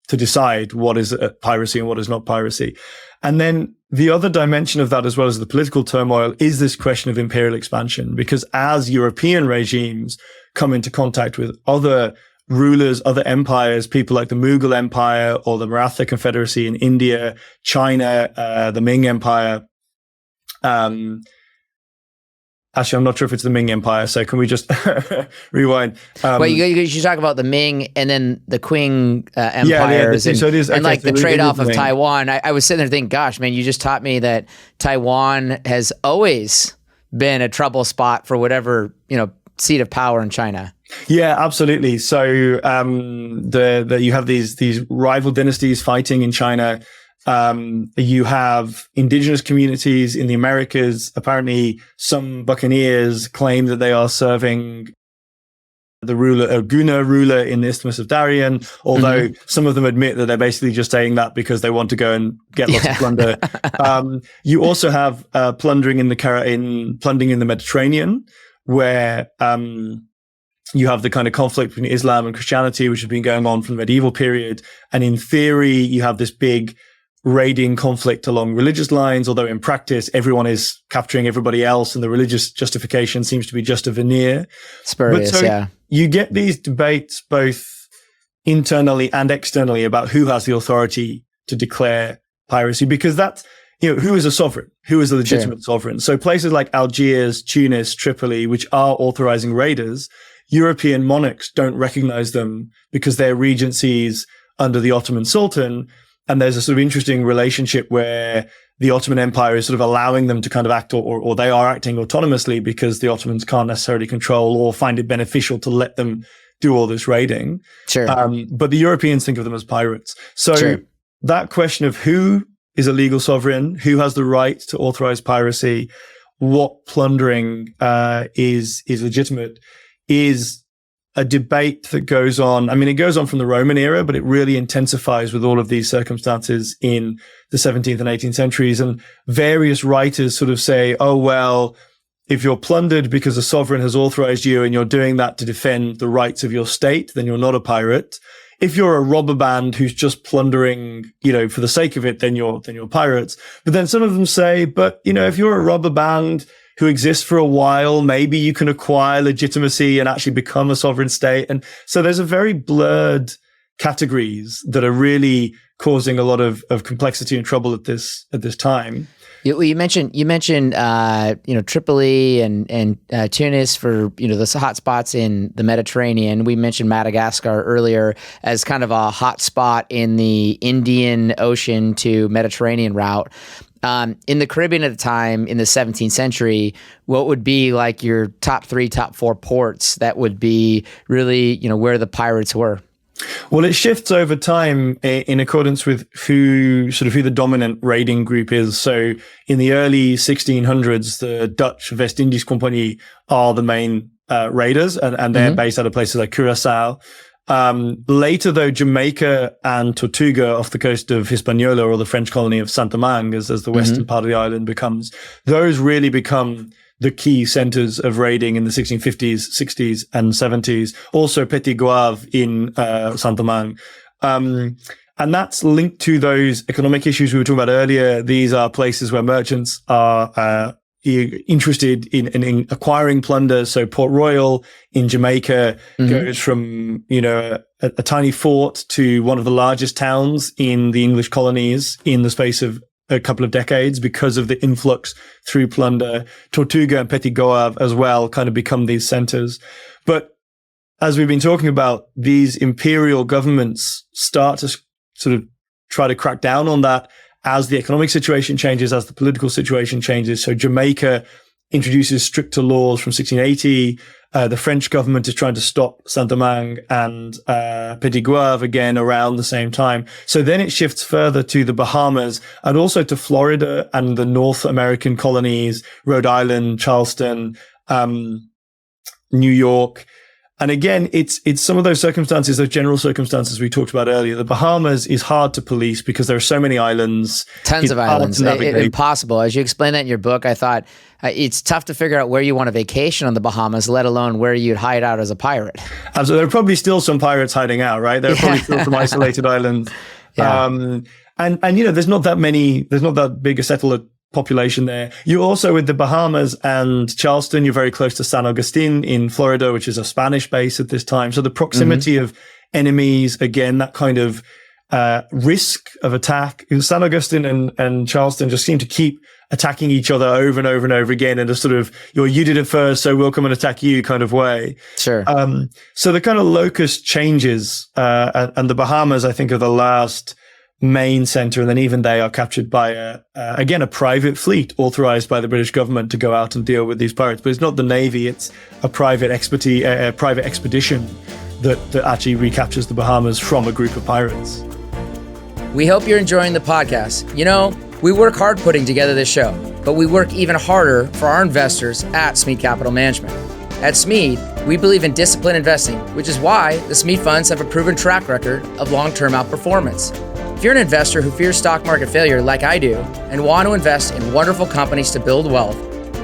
decide what is piracy and what is not piracy. And then the other dimension of that, as well as the political turmoil, is this question of imperial expansion. Because as European regimes come into contact with other rulers, other empires, people like the Mughal Empire or the Maratha Confederacy in India, China, the Ming Empire, Actually, I'm not sure if it's the Ming Empire, so can we just rewind? Well, you should talk about the Ming and then the Qing empires, so it is, and like the trade-off of Ming. Taiwan. I was sitting there thinking, gosh, man, you just taught me that Taiwan has always been a trouble spot for whatever, seat of power in China. Yeah, absolutely. So you have these rival dynasties fighting in China. You have indigenous communities in the Americas. Apparently, some buccaneers claim that they are serving the Guna ruler in the Isthmus of Darien, although some of them admit that they're basically just saying that because they want to go and get lots of plunder. You also have plundering in the Mediterranean, where you have the kind of conflict between Islam and Christianity, which has been going on from the medieval period. And in theory, you have this big raiding conflict along religious lines, although in practice, everyone is capturing everybody else, and the religious justification seems to be just a veneer. Spurious, yeah. You get these debates both internally and externally about who has the authority to declare piracy, because that's, who is a sovereign? Who is a legitimate sovereign? So places like Algiers, Tunis, Tripoli, which are authorizing raiders, European monarchs don't recognize them because they're regencies under the Ottoman Sultan. And there's a sort of interesting relationship where the Ottoman Empire is sort of allowing them to kind of act, or they are acting autonomously because the Ottomans can't necessarily control or find it beneficial to let them do all this raiding. Sure. But the Europeans think of them as pirates. So that question of who is a legal sovereign, who has the right to authorize piracy, what plundering is legitimate, is a debate that goes on. I mean, it goes on from the Roman era, but it really intensifies with all of these circumstances in the 17th and 18th centuries. And various writers sort of say, oh, well, if you're plundered because a sovereign has authorized you and you're doing that to defend the rights of your state, then you're not a pirate. If you're a robber band who's just plundering, for the sake of it, then you're pirates. But then some of them say, but, if you're a robber band who exists for a while, maybe you can acquire legitimacy and actually become a sovereign state. And so there's a very blurred categories that are really causing a lot of complexity and trouble at this time. You mentioned Tripoli and Tunis for the hot spots in the Mediterranean. We mentioned Madagascar earlier as kind of a hot spot in the Indian Ocean to Mediterranean route. In the Caribbean at the time, in the 17th century, what would be like your top 3, top 4 ports that would be really, where the pirates were? Well, it shifts over time in accordance with who the dominant raiding group is. So in the early 1600s, the Dutch West Indies Company are the main raiders, and they're based out of places like Curacao. Later, though, Jamaica and Tortuga off the coast of Hispaniola, or the French colony of Saint-Domingue, as the western part of the island becomes, those really become the key centers of raiding in the 1650s, 60s, and 70s. Also, Petit Goave in Saint-Domingue. And that's linked to those economic issues we were talking about earlier. These are places where merchants are interested in acquiring plunder. So Port Royal in Jamaica goes from, a tiny fort to one of the largest towns in the English colonies in the space of a couple of decades because of the influx through plunder. Tortuga and Petit Goave as well kind of become these centers. But as we've been talking about, these imperial governments start to sort of try to crack down on that as the economic situation changes, as the political situation changes. So Jamaica introduces stricter laws from 1680. The French government is trying to stop Saint-Domingue and Petit Goave again around the same time. So then it shifts further to the Bahamas and also to Florida and the North American colonies, Rhode Island, Charleston, New York. And again, it's some of those circumstances, those general circumstances we talked about earlier. The Bahamas is hard to police because there are so many islands. Tons of islands. Impossible. As you explain that in your book, I thought it's tough to figure out where you want to vacation on the Bahamas, let alone where you'd hide out as a pirate. So there are probably still some pirates hiding out, right? There are probably still some isolated islands. Yeah. And there's not that big a settled population there. You also, with the Bahamas and Charleston, you're very close to San Agustin in Florida, which is a Spanish base at this time. So the proximity of enemies, again, that kind of risk of attack. San Agustin and Charleston just seem to keep attacking each other over and over and over again in a sort of, you did it first, so we'll come and attack you kind of way. Sure. So the kind of locus changes, and the Bahamas, I think, are the last main center, and then even they are captured by again a private fleet authorized by the British government to go out and deal with these pirates. But it's not the Navy; it's a private expedition that actually recaptures the Bahamas from a group of pirates. We hope you're enjoying the podcast. We work hard putting together this show, but we work even harder for our investors at Smead Capital Management. At Smead, we believe in disciplined investing, which is why the Smead funds have a proven track record of long-term outperformance. If you're an investor who fears stock market failure like I do and want to invest in wonderful companies to build wealth,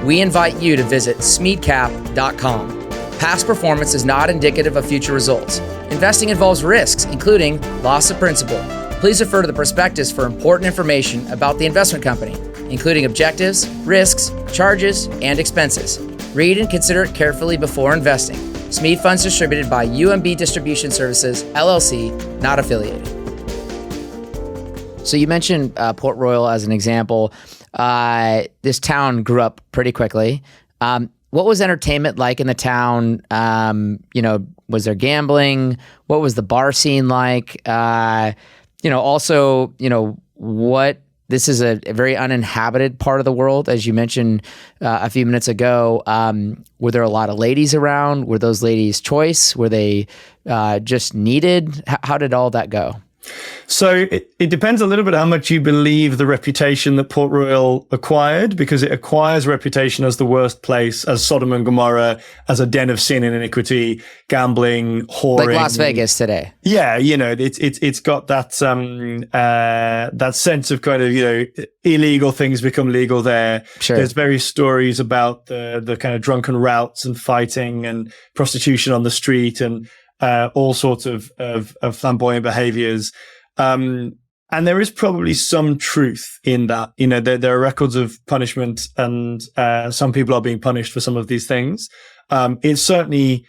we invite you to visit smeadcap.com. Past performance is not indicative of future results. Investing involves risks, including loss of principal. Please refer to the prospectus for important information about the investment company, including objectives, risks, charges, and expenses. Read and consider it carefully before investing. Smead Funds distributed by UMB Distribution Services, LLC, not affiliated. So you mentioned Port Royal as an example. This town grew up pretty quickly. What was entertainment like in the town? Was there gambling? What was the bar scene like? This is a very uninhabited part of the world, as you mentioned a few minutes ago. Were there a lot of ladies around? Were those ladies' choice? Were they just needed? How did all that go? So it depends a little bit how much you believe the reputation that Port Royal acquired, because it acquires reputation as the worst place, as Sodom and Gomorrah, as a den of sin and iniquity, gambling, whoring. Like Las Vegas today. Yeah, it's got that that sense of kind of, illegal things become legal there. Sure. There's various stories about the kind of drunken routs and fighting and prostitution on the street and all sorts of flamboyant behaviors. And there is probably some truth in that. There are records of punishment, and some people are being punished for some of these things. It certainly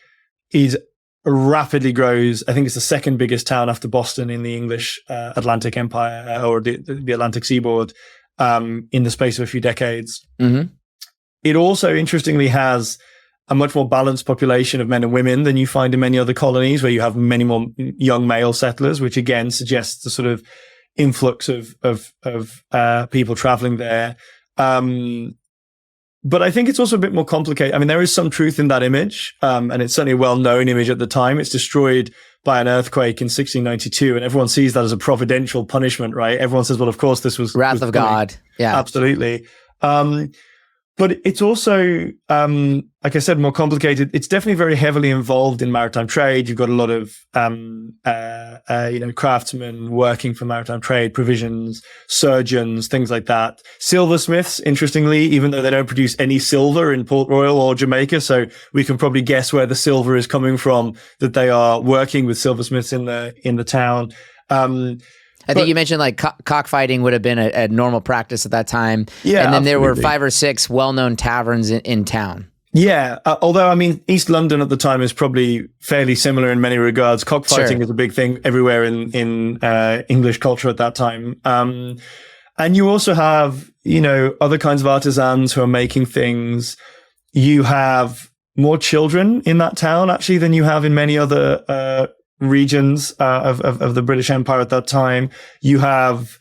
rapidly grows. I think it's the second biggest town after Boston in the English Atlantic Empire, or the Atlantic seaboard, in the space of a few decades. Mm-hmm. It also, interestingly, has a much more balanced population of men and women than you find in many other colonies, where you have many more young male settlers, which again suggests the sort of influx of people traveling there. But I think it's also a bit more complicated. I mean, there is some truth in that image, and it's certainly a well-known image at the time. It's destroyed by an earthquake in 1692, and everyone sees that as a providential punishment, right? Everyone says, well, of course, this was wrath of God. Yeah, absolutely. But it's also, like I said, more complicated. It's definitely very heavily involved in maritime trade. You've got a lot of, craftsmen working for maritime trade, provisions, surgeons, things like that. Silversmiths, interestingly, even though they don't produce any silver in Port Royal or Jamaica, so we can probably guess where the silver is coming from, that they are working with silversmiths in the town. I think you mentioned like cockfighting would have been a normal practice at that time. Yeah, and then there were absolutely. 5 or 6 well-known taverns in town. Yeah, although, I mean, East London at the time is probably fairly similar in many regards. Cockfighting Sure. is a big thing everywhere in English culture at that time. And you also have, other kinds of artisans who are making things. You have more children in that town, actually, than you have in many other regions of the British Empire at that time. You have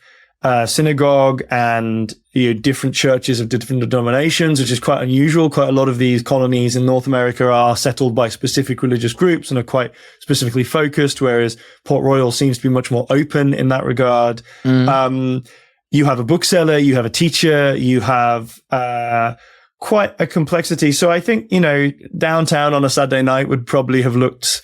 synagogue and different churches of different denominations, which is quite unusual. Quite a lot of these colonies in North America are settled by specific religious groups and are quite specifically focused, whereas Port Royal seems to be much more open in that regard. Mm. You have a bookseller, you have a teacher, you have quite a complexity. So I think, downtown on a Saturday night would probably have looked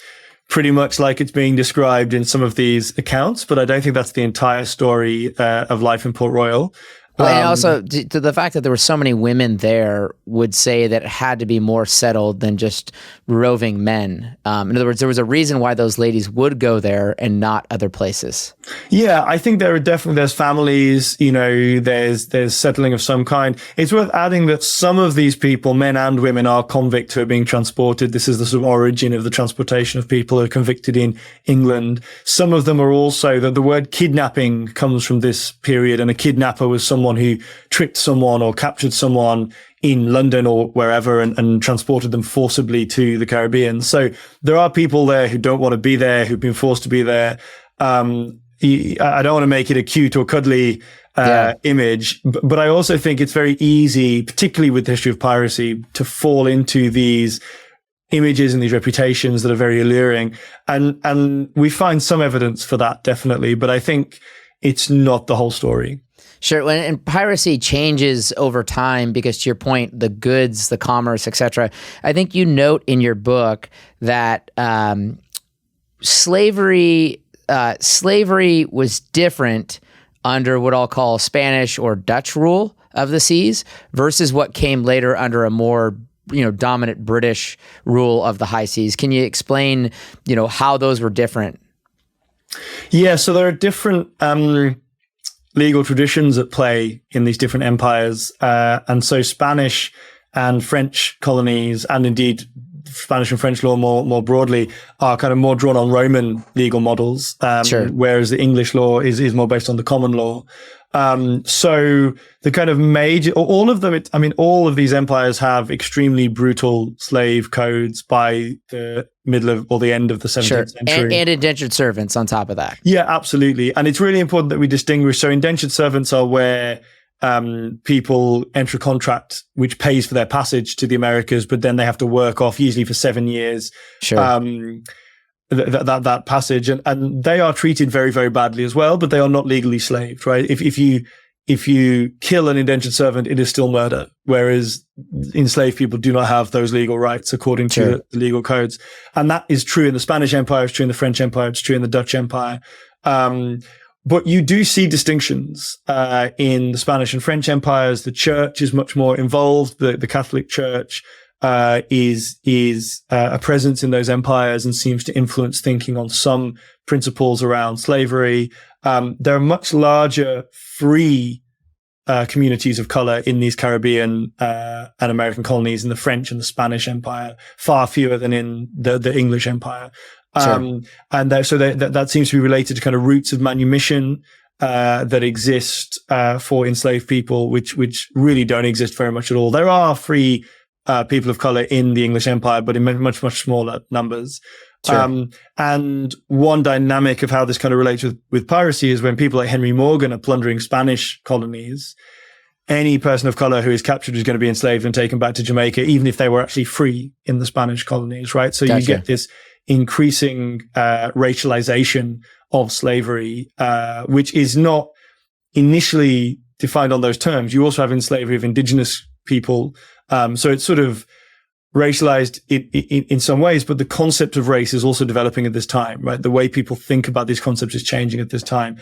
pretty much like it's being described in some of these accounts, but I don't think that's the entire story of life in Port Royal. Well, and also to the fact that there were so many women there would say that it had to be more settled than just roving men. In other words, there was a reason why those ladies would go there and not other places. Yeah, I think there's families, there's settling of some kind. It's worth adding that some of these people, men and women, are convict who are being transported. This is the sort of origin of the transportation of people who are convicted in England. Some of them are also, the word kidnapping comes from this period, and a kidnapper was someone someone who tricked someone or captured someone in London or wherever and transported them forcibly to the Caribbean. So there are people there who don't want to be there, who've been forced to be there. I don't want to make it a cute or cuddly image, but I also think it's very easy, particularly with the history of piracy, to fall into these images and these reputations that are very alluring. And we find some evidence for that, definitely, but I think it's not the whole story. Sure. And piracy changes over time because, to your point, the goods, the commerce, etc. I think you note in your book that slavery was different under what I'll call Spanish or Dutch rule of the seas versus what came later under a more dominant British rule of the high seas. Can you explain how those were different? Yeah, so there are different legal traditions at play in these different empires. And so Spanish and French colonies, and indeed Spanish and French law more broadly, are kind of more drawn on Roman legal models, whereas the English law is more based on the common law. So the kind of major, all of them, all of these empires have extremely brutal slave codes by the middle of or the end of the 17th century. And indentured servants on top of that. Yeah, absolutely. And it's really important that we distinguish. So indentured servants are where people enter a contract which pays for their passage to the Americas, but then they have to work off usually for 7 years. That passage, and they are treated very, very badly as well, but they are not legally slaved, right? If you kill an indentured servant, it is still murder, whereas enslaved people do not have those legal rights according to the legal codes. And that is true in the Spanish Empire, it's true in the French Empire, it's true in the Dutch Empire. But you do see distinctions in the Spanish and French empires. The church is much more involved. The Catholic Church is a presence in those empires and seems to influence thinking on some principles around slavery. There are much larger free communities of color in these Caribbean and American colonies in the French and the Spanish Empire, far fewer than in the English Empire. And that seems to be related to kind of roots of manumission that exist for enslaved people, which really don't exist very much at all. There are free people of color in the English Empire, but in much, much smaller numbers. And one dynamic of how this kind of relates with piracy is when people like Henry Morgan are plundering Spanish colonies, any person of color who is captured is going to be enslaved and taken back to Jamaica, even if they were actually free in the Spanish colonies, right? So you get this increasing racialization of slavery, which is not initially defined on those terms. You also have enslavement of indigenous people. So it's sort of racialized in some ways, but the concept of race is also developing at this time, right? The way people think about these concepts is changing at this time.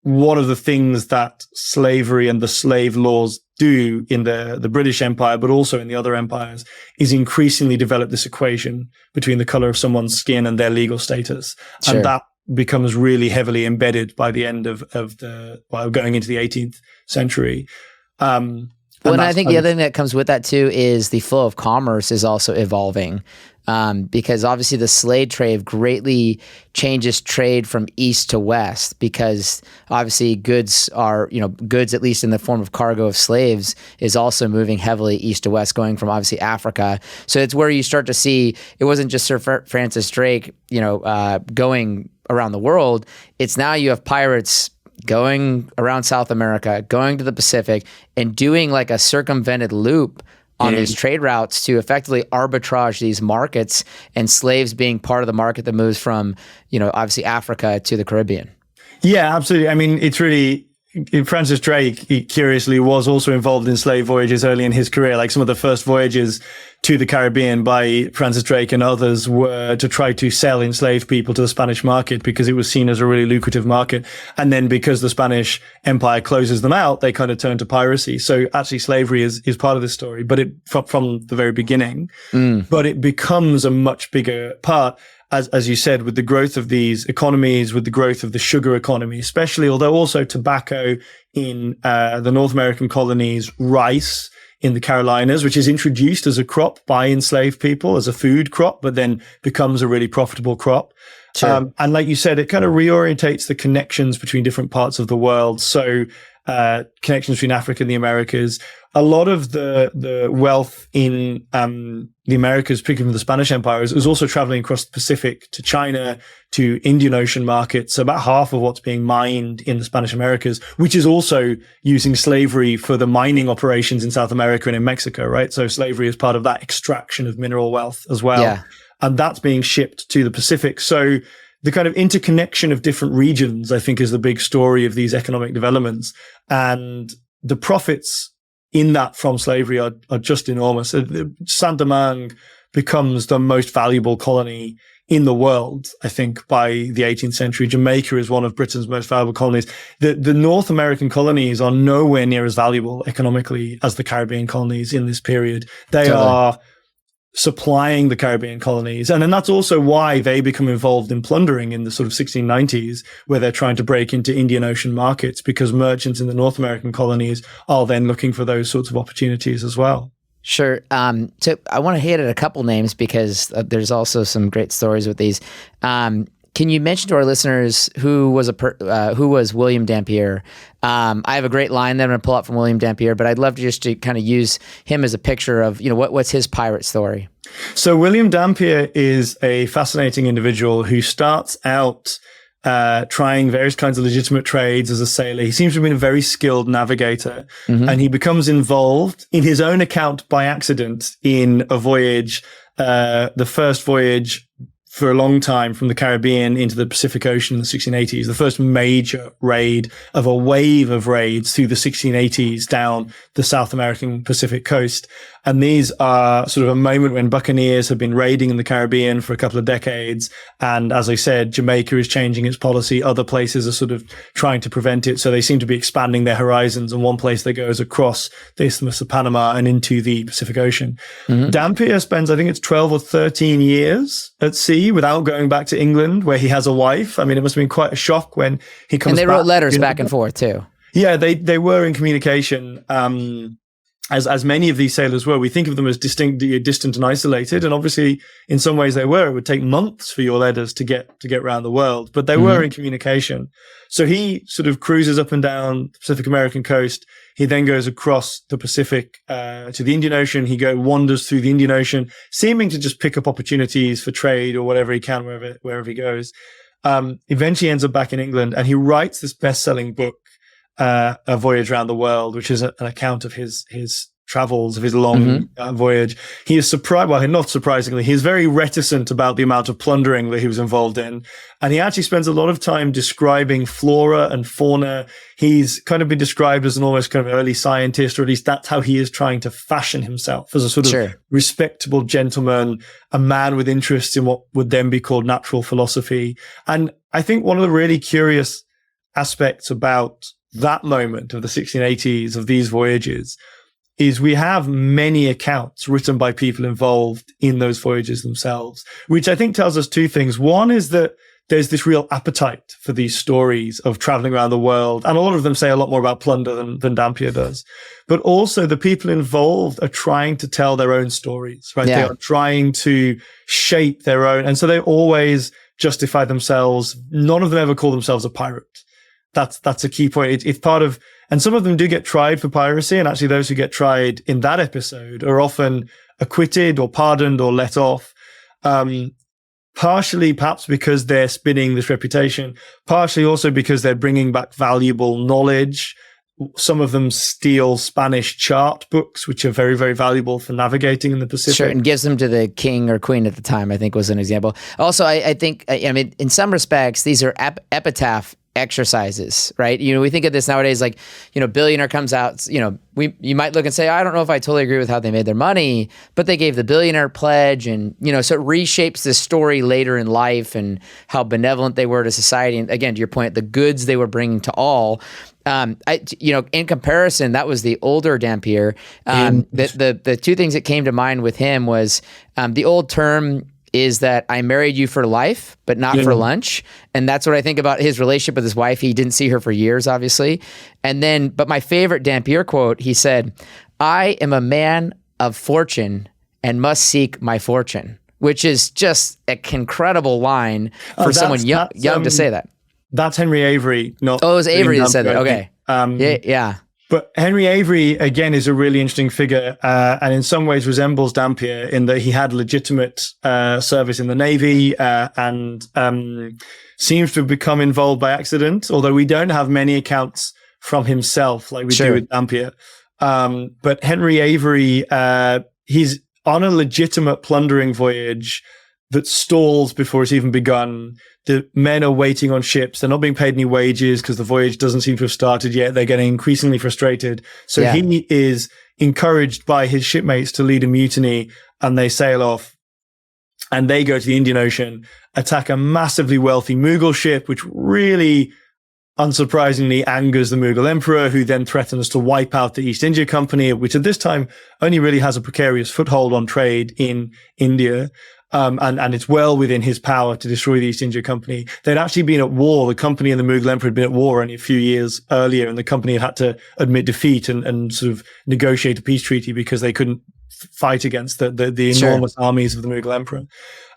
One of the things that slavery and the slave laws do in the British Empire, but also in the other empires, is increasingly develop this equation between the color of someone's skin and their legal status. And that becomes really heavily embedded by the end of going into the 18th century. And I think the other thing that comes with that too is the flow of commerce is also evolving, because obviously the slave trade greatly changes trade from east to west, because obviously goods, at least in the form of cargo of slaves, is also moving heavily east to west, going from obviously Africa. So it's where you start to see it wasn't just Sir Francis Drake, going around the world. It's now you have pirates going around South America, going to the Pacific, and doing like a circumvented loop on these trade routes to effectively arbitrage these markets, and slaves being part of the market that moves from, obviously Africa to the Caribbean. Yeah, absolutely. I mean, it's really, Francis Drake, he curiously was also involved in slave voyages early in his career. Like some of the first voyages to the Caribbean by Francis Drake and others were to try to sell enslaved people to the Spanish market because it was seen as a really lucrative market. And then because the Spanish Empire closes them out, they kind of turn to piracy. So actually slavery is part of this story, but from the very beginning, but it becomes a much bigger part. As you said, with the growth of these economies, with the growth of the sugar economy, especially, although also tobacco in the North American colonies, rice in the Carolinas, which is introduced as a crop by enslaved people, as a food crop, but then becomes a really profitable crop. And like you said, it kind of reorientates the connections between different parts of the world. So connections between Africa and the Americas. A lot of the wealth in the Americas, particularly from the Spanish Empire, is also traveling across the Pacific to China, to Indian Ocean markets. So about half of what's being mined in the Spanish Americas, which is also using slavery for the mining operations in South America and in Mexico, right? So slavery is part of that extraction of mineral wealth as well. Yeah. And that's being shipped to the Pacific. So the kind of interconnection of different regions, I think, is the big story of these economic developments. And the profits in that from slavery are just enormous. Saint-Domingue becomes the most valuable colony in the world, I think, by the 18th century. Jamaica is one of Britain's most valuable colonies. The North American colonies are nowhere near as valuable economically as the Caribbean colonies in this period. They are supplying the Caribbean colonies. And then that's also why they become involved in plundering in the sort of 1690s, where they're trying to break into Indian Ocean markets, because merchants in the North American colonies are then looking for those sorts of opportunities as well. Sure. So I want to hit at a couple names because there's also some great stories with these. Can you mention to our listeners who was William Dampier? I have a great line that I'm going to pull out from William Dampier, but I'd love to kind of use him as a picture of, what's his pirate story. So William Dampier is a fascinating individual who starts out trying various kinds of legitimate trades as a sailor. He seems to have been a very skilled navigator, and he becomes involved, in his own account by accident, in a voyage, the first voyage for a long time from the Caribbean into the Pacific Ocean in the 1680s, the first major raid of a wave of raids through the 1680s down the South American Pacific coast. And these are sort of a moment when buccaneers have been raiding in the Caribbean for a couple of decades. And as I said, Jamaica is changing its policy. Other places are sort of trying to prevent it. So they seem to be expanding their horizons. And one place they go is across the Isthmus of Panama and into the Pacific Ocean. Dampier spends, I think it's 12 or 13 years at sea without going back to England, where he has a wife. I mean, it must have been quite a shock when he comes back. And they wrote letters back and forth too. Yeah, they were in communication. As many of these sailors were. We think of them as distant and isolated, and obviously in some ways they were. It would take months for your letters to get around the world, but they were in communication. So he sort of cruises up and down the Pacific American coast. He then goes across the Pacific to the Indian Ocean. He wanders through the Indian Ocean, seeming to just pick up opportunities for trade or whatever he can wherever he goes. Eventually ends up back in England, and he writes this best-selling book, A Voyage Around the World, which is an account of his travels, of his long voyage. He is surprised, well, not surprisingly, he's very reticent about the amount of plundering that he was involved in. And he actually spends a lot of time describing flora and fauna. He's kind of been described as an almost kind of early scientist, or at least that's how he is trying to fashion himself, as a sort of respectable gentleman, a man with interests in what would then be called natural philosophy. And I think one of the really curious aspects about that moment of the 1680s, of these voyages, is we have many accounts written by people involved in those voyages themselves, which I think tells us two things. One is that there's this real appetite for these stories of traveling around the world, and a lot of them say a lot more about plunder than Dampier does. But also the people involved are trying to tell their own stories, right? Yeah. They are trying to shape their own, and so they always justify themselves. None of them ever call themselves a pirate. That's a key point. It's part of, and some of them do get tried for piracy, and actually those who get tried in that episode are often acquitted or pardoned or let off. Partially perhaps because they're spinning this reputation, partially also because they're bringing back valuable knowledge. Some of them steal Spanish chart books, which are very, very valuable for navigating in the Pacific. Sure, and gives them to the king or queen at the time, I think was an example. Also, I think, I mean, in some respects, these are epitaph exercises, right? We think of this nowadays, like, billionaire comes out, you might look and say, I don't know if I totally agree with how they made their money, but they gave the billionaire pledge, and, so it reshapes this story later in life and how benevolent they were to society. And again, to your point, the goods they were bringing to all. In comparison, that was the older Dampier. The two things that came to mind with him was the old term is that I married you for life, but not for lunch. And that's what I think about his relationship with his wife. He didn't see her for years, obviously. But my favorite Dampier quote, he said, I am a man of fortune and must seek my fortune. which is just an incredible line for someone young to say that. That's Henry Avery, not. Oh, it was Avery that said that. Okay. Yeah. But Henry Avery, again, is a really interesting figure, and in some ways resembles Dampier in that he had legitimate service in the Navy and seems to have become involved by accident, although we don't have many accounts from himself like we do with Dampier. But Henry Avery, he's on a legitimate plundering voyage that stalls before it's even begun. The men are waiting on ships. They're not being paid any wages because the voyage doesn't seem to have started yet. They're getting increasingly frustrated. So he is encouraged by his shipmates to lead a mutiny, and they sail off. And they go to the Indian Ocean, attack a massively wealthy Mughal ship, which really, unsurprisingly, angers the Mughal emperor, who then threatens to wipe out the East India Company, which at this time only really has a precarious foothold on trade in India. And it's well within his power to destroy the East India Company. They'd actually been at war. The company and the Mughal emperor had been at war only a few years earlier, and the company had had to admit defeat and sort of negotiate a peace treaty because they couldn't fight against the enormous armies of the Mughal emperor.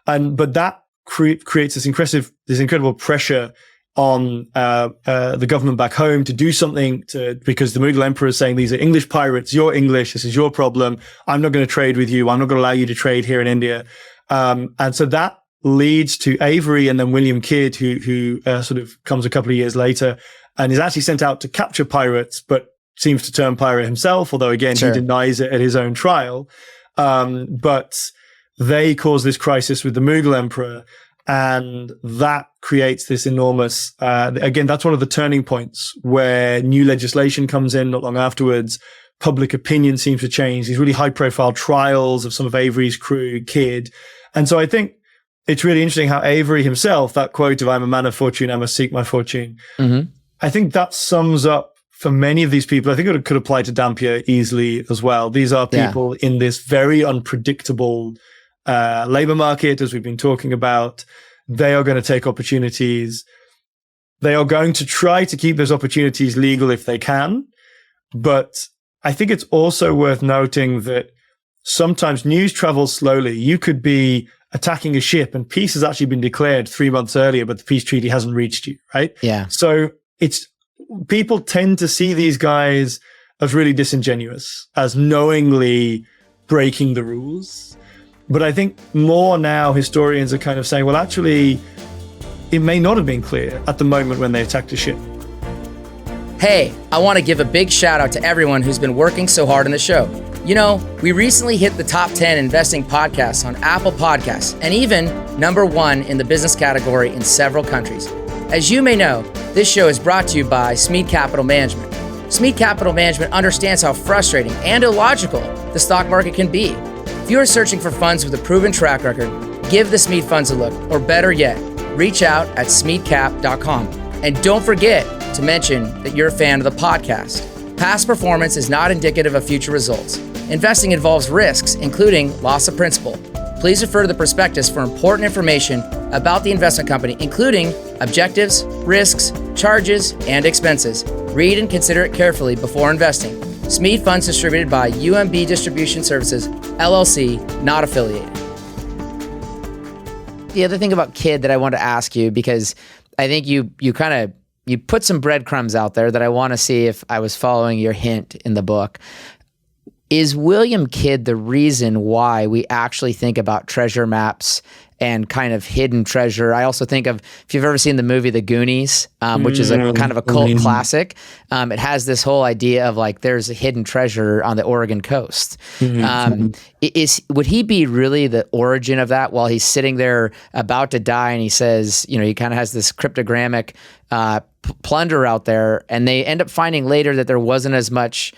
But that creates this incredible pressure on the government back home to do something because the Mughal emperor is saying, these are English pirates, you're English, this is your problem, I'm not going to trade with you, I'm not going to allow you to trade here in India. And so that leads to Avery and then William Kidd, who sort of comes a couple of years later and is actually sent out to capture pirates, but seems to turn pirate himself, although again, he denies it at his own trial. But they cause this crisis with the Mughal emperor, and that creates this enormous, again, that's one of the turning points where new legislation comes in not long afterwards. Public opinion seems to change. These really high profile trials of some of Avery's crew, Kidd. And so I think it's really interesting how Avery himself, that quote of I'm a man of fortune, I must seek my fortune. Mm-hmm. I think that sums up for many of these people. I think it could apply to Dampier easily as well. These are people in this very unpredictable labor market, as we've been talking about. They are going to take opportunities. They are going to try to keep those opportunities legal if they can. But I think it's also worth noting that sometimes news travels slowly. You could be attacking a ship and peace has actually been declared 3 months earlier, but the peace treaty hasn't reached you, right? Yeah. So people tend to see these guys as really disingenuous, as knowingly breaking the rules. But I think more now historians are kind of saying, well, actually, it may not have been clear at the moment when they attacked a ship. Hey, I want to give a big shout out to everyone who's been working so hard on the show. You know, we recently hit the top 10 investing podcasts on Apple Podcasts and even number 1 in the business category in several countries. As you may know, this show is brought to you by Smead Capital Management. Smead Capital Management understands how frustrating and illogical the stock market can be. If you are searching for funds with a proven track record, give the Smead funds a look, or better yet, reach out at smeadcap.com. And don't forget to mention that you're a fan of the podcast. Past performance is not indicative of future results. Investing involves risks, including loss of principal. Please refer to the prospectus for important information about the investment company, including objectives, risks, charges, and expenses. Read and consider it carefully before investing. Smead Funds distributed by UMB Distribution Services, LLC, not affiliated. The other thing about Kidd that I want to ask you, because I think you put some breadcrumbs out there that I want to see if I was following your hint in the book. Is William Kidd the reason why we actually think about treasure maps and kind of hidden treasure? I also think of, if you've ever seen the movie The Goonies, which is a kind of a cult classic, it has this whole idea of like there's a hidden treasure on the Oregon coast. Would he be really the origin of that while he's sitting there about to die and he says, you know, he kind of has this cryptogrammic plunder out there, and they end up finding later that there wasn't as much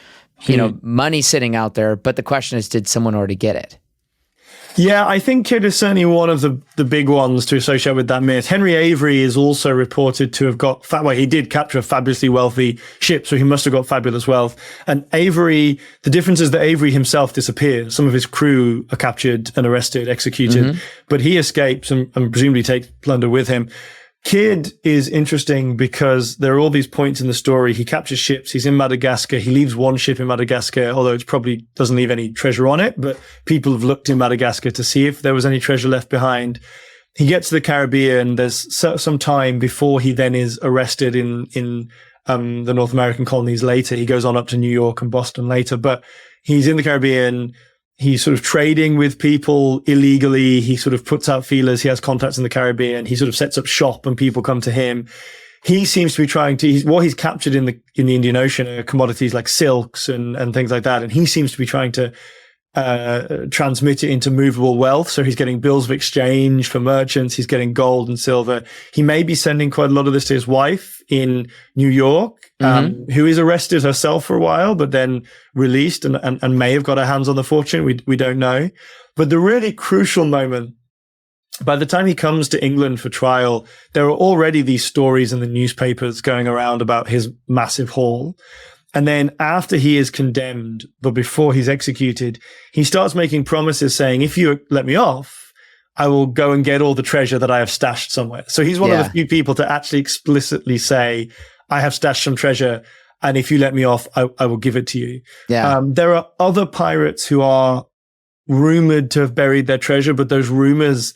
money sitting out there, but the question is, did someone already get it? Yeah, I think Kidd is certainly one of the big ones to associate with that myth. Henry Avery is also reported to have got, he did capture a fabulously wealthy ship, so he must have got fabulous wealth. And Avery, the difference is that Avery himself disappears. Some of his crew are captured and arrested, executed, but he escapes and presumably takes plunder with him. Kidd is interesting because there are all these points in the story. He captures ships. He's in Madagascar. He leaves one ship in Madagascar, although it probably doesn't leave any treasure on it. But people have looked in Madagascar to see if there was any treasure left behind. He gets to the Caribbean. There's some time before he then is arrested in the North American colonies later. He goes on up to New York and Boston later. But he's in the Caribbean. He's sort of trading with people illegally. He sort of puts out feelers. He has contacts in the Caribbean. He sort of sets up shop and people come to him. He seems to be trying to, what he's captured in the Indian Ocean are commodities like silks and things like that. And he seems to be trying to transmit it into movable wealth. So he's getting bills of exchange for merchants. He's getting gold and silver. He may be sending quite a lot of this to his wife in New York, who is arrested herself for a while, but then released and may have got her hands on the fortune. We don't know. But the really crucial moment, by the time he comes to England for trial, there are already these stories in the newspapers going around about his massive haul. And then after he is condemned, but before he's executed, he starts making promises saying, if you let me off, I will go and get all the treasure that I have stashed somewhere. So he's one of the few people to actually explicitly say, I have stashed some treasure, and if you let me off, I will give it to you. Yeah. There are other pirates who are rumored to have buried their treasure, but those rumors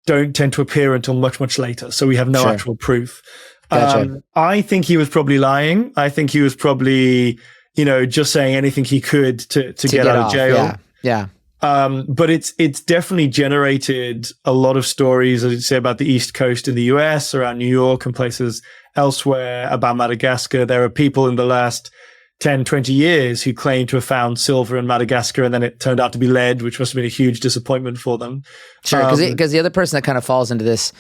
don't tend to appear until much, much later. So we have no actual proof. Gotcha. I think he was probably lying. I think he was probably, just saying anything he could to get out of jail. Yeah. But it's definitely generated a lot of stories, as you say, about the East Coast in the US, around New York and places elsewhere, about Madagascar. There are people in the last 10, 20 years who claim to have found silver in Madagascar, and then it turned out to be lead, which must have been a huge disappointment for them. Sure, because the other person that kind of falls into this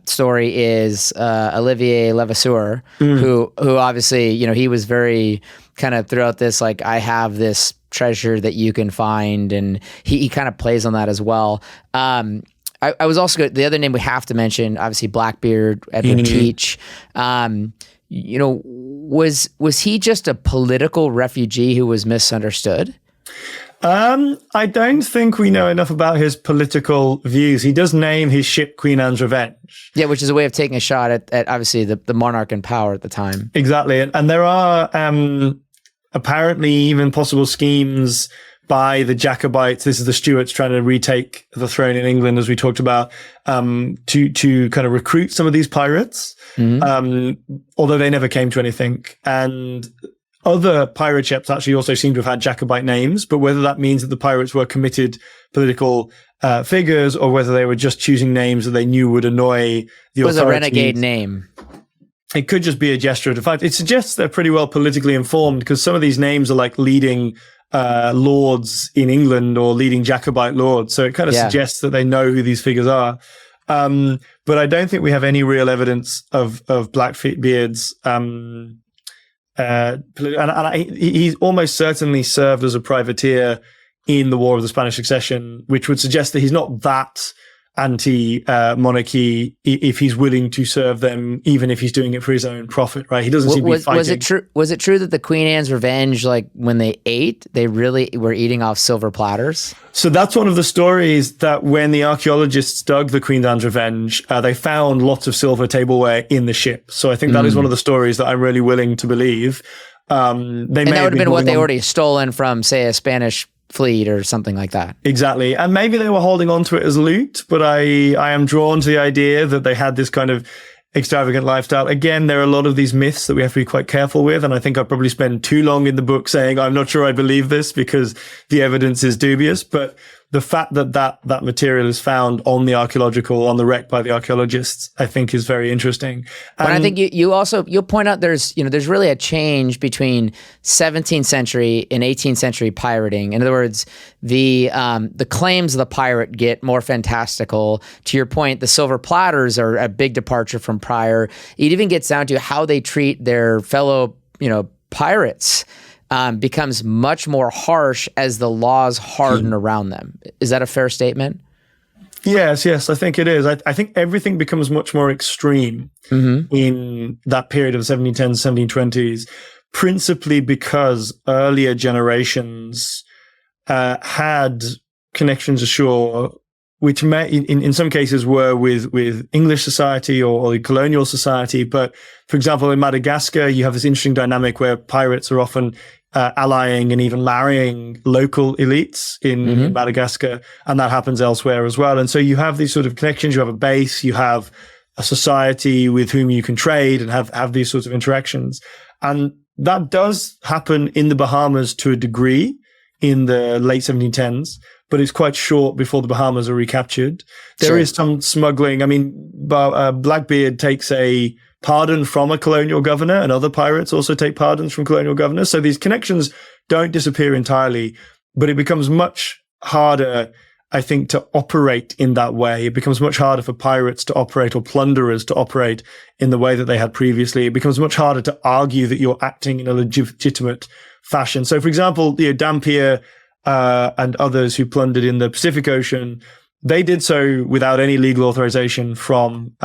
story is Olivier Levasseur, who obviously, he was very kind of throughout this, like, I have this treasure that you can find, and he kind of plays on that as well. I was also the other name we have to mention, obviously Blackbeard, Edward Teach. Was he just a political refugee who was misunderstood? I don't think we know enough about his political views. He does name his ship Queen Anne's Revenge. Yeah, which is a way of taking a shot at obviously the monarch in power at the time. Exactly. And there are apparently even possible schemes by the Jacobites. This is the Stuarts trying to retake the throne in England, as we talked about, to kind of recruit some of these pirates, although they never came to anything. And other pirate ships actually also seem to have had Jacobite names, but whether that means that the pirates were committed political figures or whether they were just choosing names that they knew would annoy the authorities. It was a renegade name. It could just be a gesture of defiance. It suggests they're pretty well politically informed, because some of these names are like leading lords in England or leading Jacobite lords. So it kind of suggests that they know who these figures are. But I don't think we have any real evidence of Blackbeard's. He's almost certainly served as a privateer in the War of the Spanish Succession, which would suggest that he's not that anti-monarchy if he's willing to serve them, even if he's doing it for his own profit, right? He doesn't seem to be fighting. Was it true that the Queen Anne's Revenge, like when they ate, they really were eating off silver platters? So that's one of the stories, that when the archaeologists dug the Queen Anne's Revenge, they found lots of silver tableware in the ship. So I think that is one of the stories that I'm really willing to believe. And that would have been what they already stolen from, say, a Spanish fleet or something like that. Exactly. And maybe they were holding on to it as loot, but I am drawn to the idea that they had this kind of extravagant lifestyle. Again, there are a lot of these myths that we have to be quite careful with, and I think I probably spend too long in the book saying I'm not sure I believe this because the evidence is dubious, but the fact that material is found on the wreck by the archaeologists, I think is very interesting. But I think you'll point out there's really a change between 17th century and 18th century pirating. In other words, the claims of the pirate get more fantastical. To your point, the silver platters are a big departure from prior. It even gets down to how they treat their fellow, pirates. Becomes much more harsh as the laws harden around them. Is that a fair statement? Yes, I think it is. I think everything becomes much more extreme in that period of the 1710s, 1720s, principally because earlier generations had connections ashore which in some cases were with English society or colonial society. But for example, in Madagascar, you have this interesting dynamic where pirates are often allying and even marrying local elites in Madagascar, and that happens elsewhere as well. And so you have these sort of connections. You have a base, you have a society with whom you can trade and have these sorts of interactions. And that does happen in the Bahamas to a degree in the late 1710s, but it's quite short before the Bahamas are recaptured. There is some smuggling. I mean, Blackbeard takes a pardon from a colonial governor, and other pirates also take pardons from colonial governors. So these connections don't disappear entirely, but it becomes much harder, I think, to operate in that way. It becomes much harder for pirates to operate or plunderers to operate in the way that they had previously. It becomes much harder to argue that you're acting in a legitimate fashion. So, for example, Dampier and others who plundered in the Pacific Ocean, they did so without any legal authorization from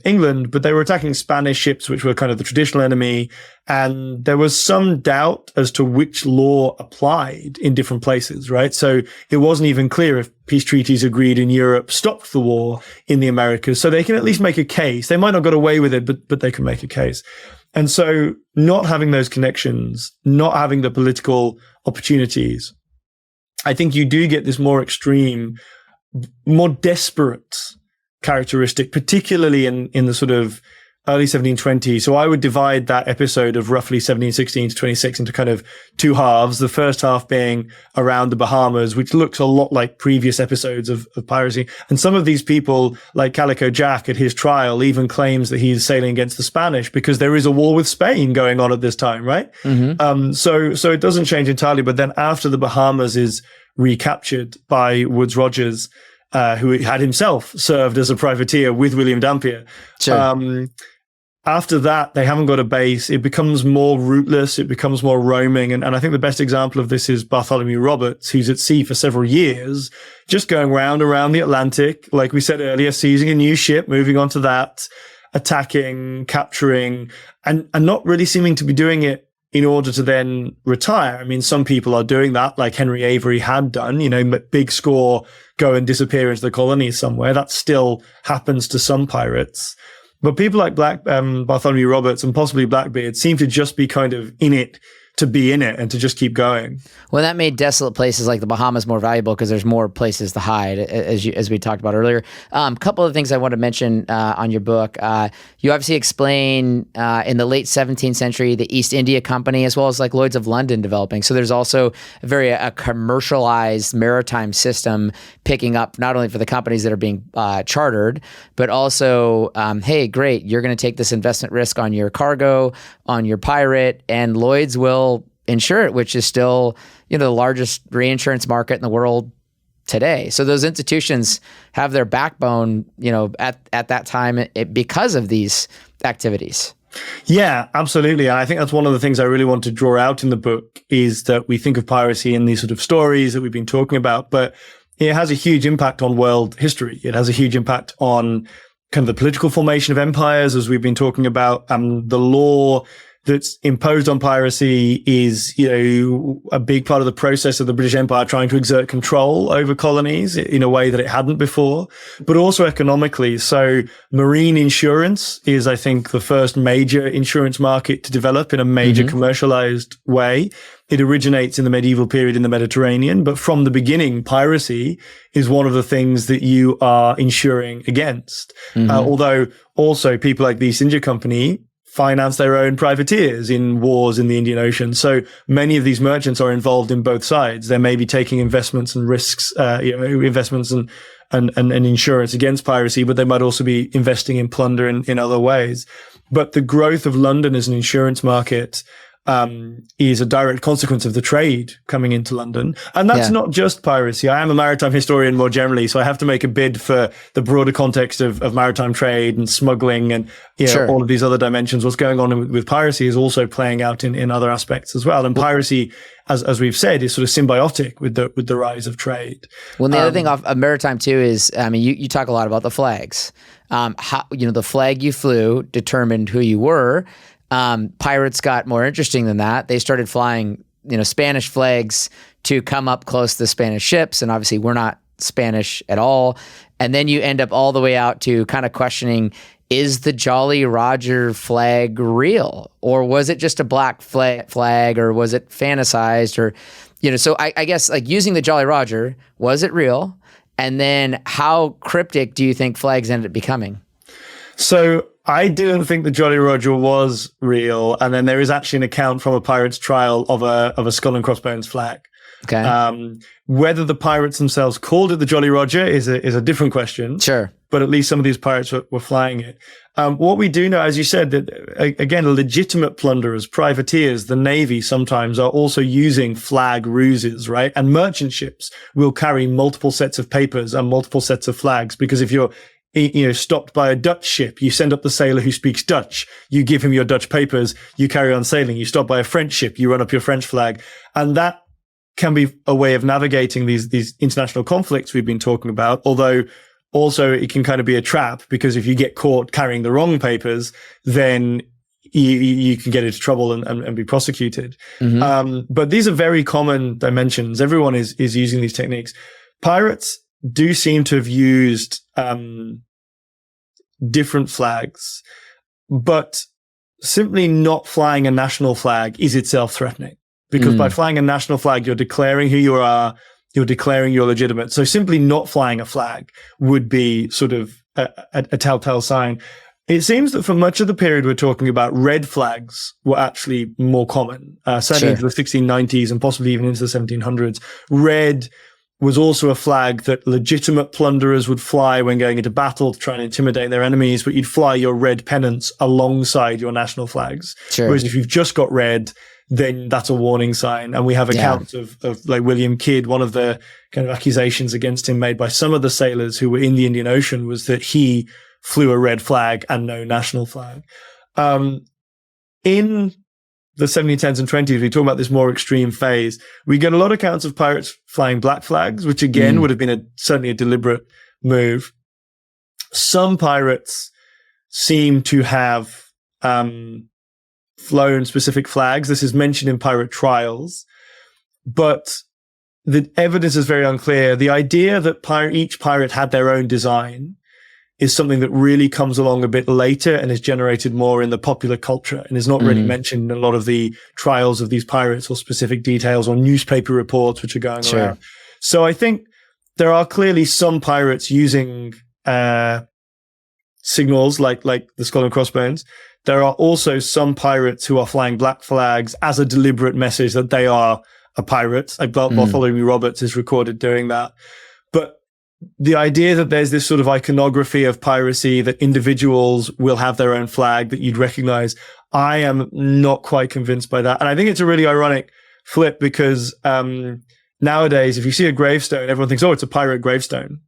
England, but they were attacking Spanish ships, which were kind of the traditional enemy. And there was some doubt as to which law applied in different places, right? So it wasn't even clear if peace treaties agreed in Europe stopped the war in the Americas. So they can at least make a case. They might not get away with it, but they can make a case. And so not having those connections, not having the political opportunities, I think you do get this more extreme, more desperate characteristic, particularly in the sort of early 1720s. So I would divide that episode of roughly 1716 to 26 into kind of two halves. The first half being around the Bahamas, which looks a lot like previous episodes of piracy. And some of these people, like Calico Jack at his trial, even claims that he's sailing against the Spanish because there is a war with Spain going on at this time, right? So it doesn't change entirely. But then after the Bahamas is recaptured by Woodes Rogers, who had himself served as a privateer with William Dampier. Sure. After that, they haven't got a base. It becomes more rootless. It becomes more roaming. And I think the best example of this is Bartholomew Roberts, who's at sea for several years, just going round around the Atlantic, like we said earlier, seizing a new ship, moving on to that, attacking, capturing, and not really seeming to be doing it in order to then retire. I mean, some people are doing that, like Henry Avery had done, big score, go and disappear into the colonies somewhere. That still happens to some pirates. But people like Bartholomew Roberts and possibly Blackbeard seem to just be kind of in it to be in it and to just keep going. Well, that made desolate places like the Bahamas more valuable because there's more places to hide, as we talked about earlier. A couple of things I want to mention on your book. You obviously explain in the late 17th century the East India Company as well as like Lloyd's of London developing. So there's also a commercialized maritime system picking up not only for the companies that are being chartered, but also, hey, great, you're going to take this investment risk on your cargo, on your pirate, and Lloyd's will insure it, which is still, the largest reinsurance market in the world today. So those institutions have their backbone, at that time because of these activities. Yeah, absolutely. And I think that's one of the things I really want to draw out in the book is that we think of piracy in these sort of stories that we've been talking about, but it has a huge impact on world history. It has a huge impact on kind of the political formation of empires, as we've been talking about. The law that's imposed on piracy is, a big part of the process of the British Empire trying to exert control over colonies in a way that it hadn't before, but also economically. So marine insurance is, I think, the first major insurance market to develop in a major commercialized way. It originates in the medieval period in the Mediterranean, but from the beginning, piracy is one of the things that you are insuring against. Although also people like the East India Company finance their own privateers in wars in the Indian Ocean. So many of these merchants are involved in both sides. They may be taking investments and risks, investments and insurance against piracy, but they might also be investing in plunder in other ways. But the growth of London as an insurance market is a direct consequence of the trade coming into London. And that's not just piracy. I am a maritime historian more generally, so I have to make a bid for the broader context of maritime trade and smuggling and all of these other dimensions. What's going on with piracy is also playing out in other aspects as well. And piracy, as we've said, is sort of symbiotic with the rise of trade. Well, and the other thing of maritime too is, you talk a lot about the flags. The flag you flew determined who you were. Pirates got more interesting than that. They started flying, Spanish flags to come up close to the Spanish ships. And obviously we're not Spanish at all. And then you end up all the way out to kind of questioning, is the Jolly Roger flag real? Or was it just a black flag, or was it fantasized? Or, so I guess like using the Jolly Roger, was it real? And then how cryptic do you think flags ended up becoming? So I didn't think the Jolly Roger was real. And then there is actually an account from a pirate's trial of a skull and crossbones flag. Okay. Whether the pirates themselves called it the Jolly Roger is a different question. Sure. But at least some of these pirates were flying it. What we do know, as you said, that again, legitimate plunderers, privateers, the Navy sometimes are also using flag ruses, right? And merchant ships will carry multiple sets of papers and multiple sets of flags, because if you're stopped by a Dutch ship, you send up the sailor who speaks Dutch, you give him your Dutch papers, you carry on sailing. You stop by a French ship, you run up your French flag. And that can be a way of navigating these international conflicts we've been talking about, although also it can kind of be a trap, because if you get caught carrying the wrong papers, then you can get into trouble and be prosecuted. Mm-hmm. But these are very common dimensions. Everyone is using these techniques. Pirates do seem to have used different flags, but simply not flying a national flag is itself threatening, because by flying a national flag, you're declaring who you are, you're declaring you're legitimate. So simply not flying a flag would be sort of a telltale sign. It seems that for much of the period we're talking about, red flags were actually more common, certainly into the 1690s and possibly even into the 1700s. Red was also a flag that legitimate plunderers would fly when going into battle to try and intimidate their enemies, but you'd fly your red pennants alongside your national flags. Sure. Whereas if you've just got red, then that's a warning sign. And we have accounts of like William Kidd, one of the kind of accusations against him made by some of the sailors who were in the Indian Ocean was that he flew a red flag and no national flag. In the 1710s and 20s, we talk about this more extreme phase. We get a lot of accounts of pirates flying black flags, which again would have been certainly a deliberate move. Some pirates seem to have flown specific flags. This is mentioned in pirate trials, but the evidence is very unclear. The idea that each pirate had their own design is something that really comes along a bit later and is generated more in the popular culture and is not really mentioned in a lot of the trials of these pirates or specific details or newspaper reports which are going around. So I think there are clearly some pirates using signals like the skull and crossbones. There are also some pirates who are flying black flags as a deliberate message that they are a pirate. Like Bartholomew Roberts is recorded doing that. But the idea that there's this sort of iconography of piracy, that individuals will have their own flag that you'd recognize, I am not quite convinced by that. And I think it's a really ironic flip, because nowadays, if you see a gravestone, everyone thinks, oh, it's a pirate gravestone.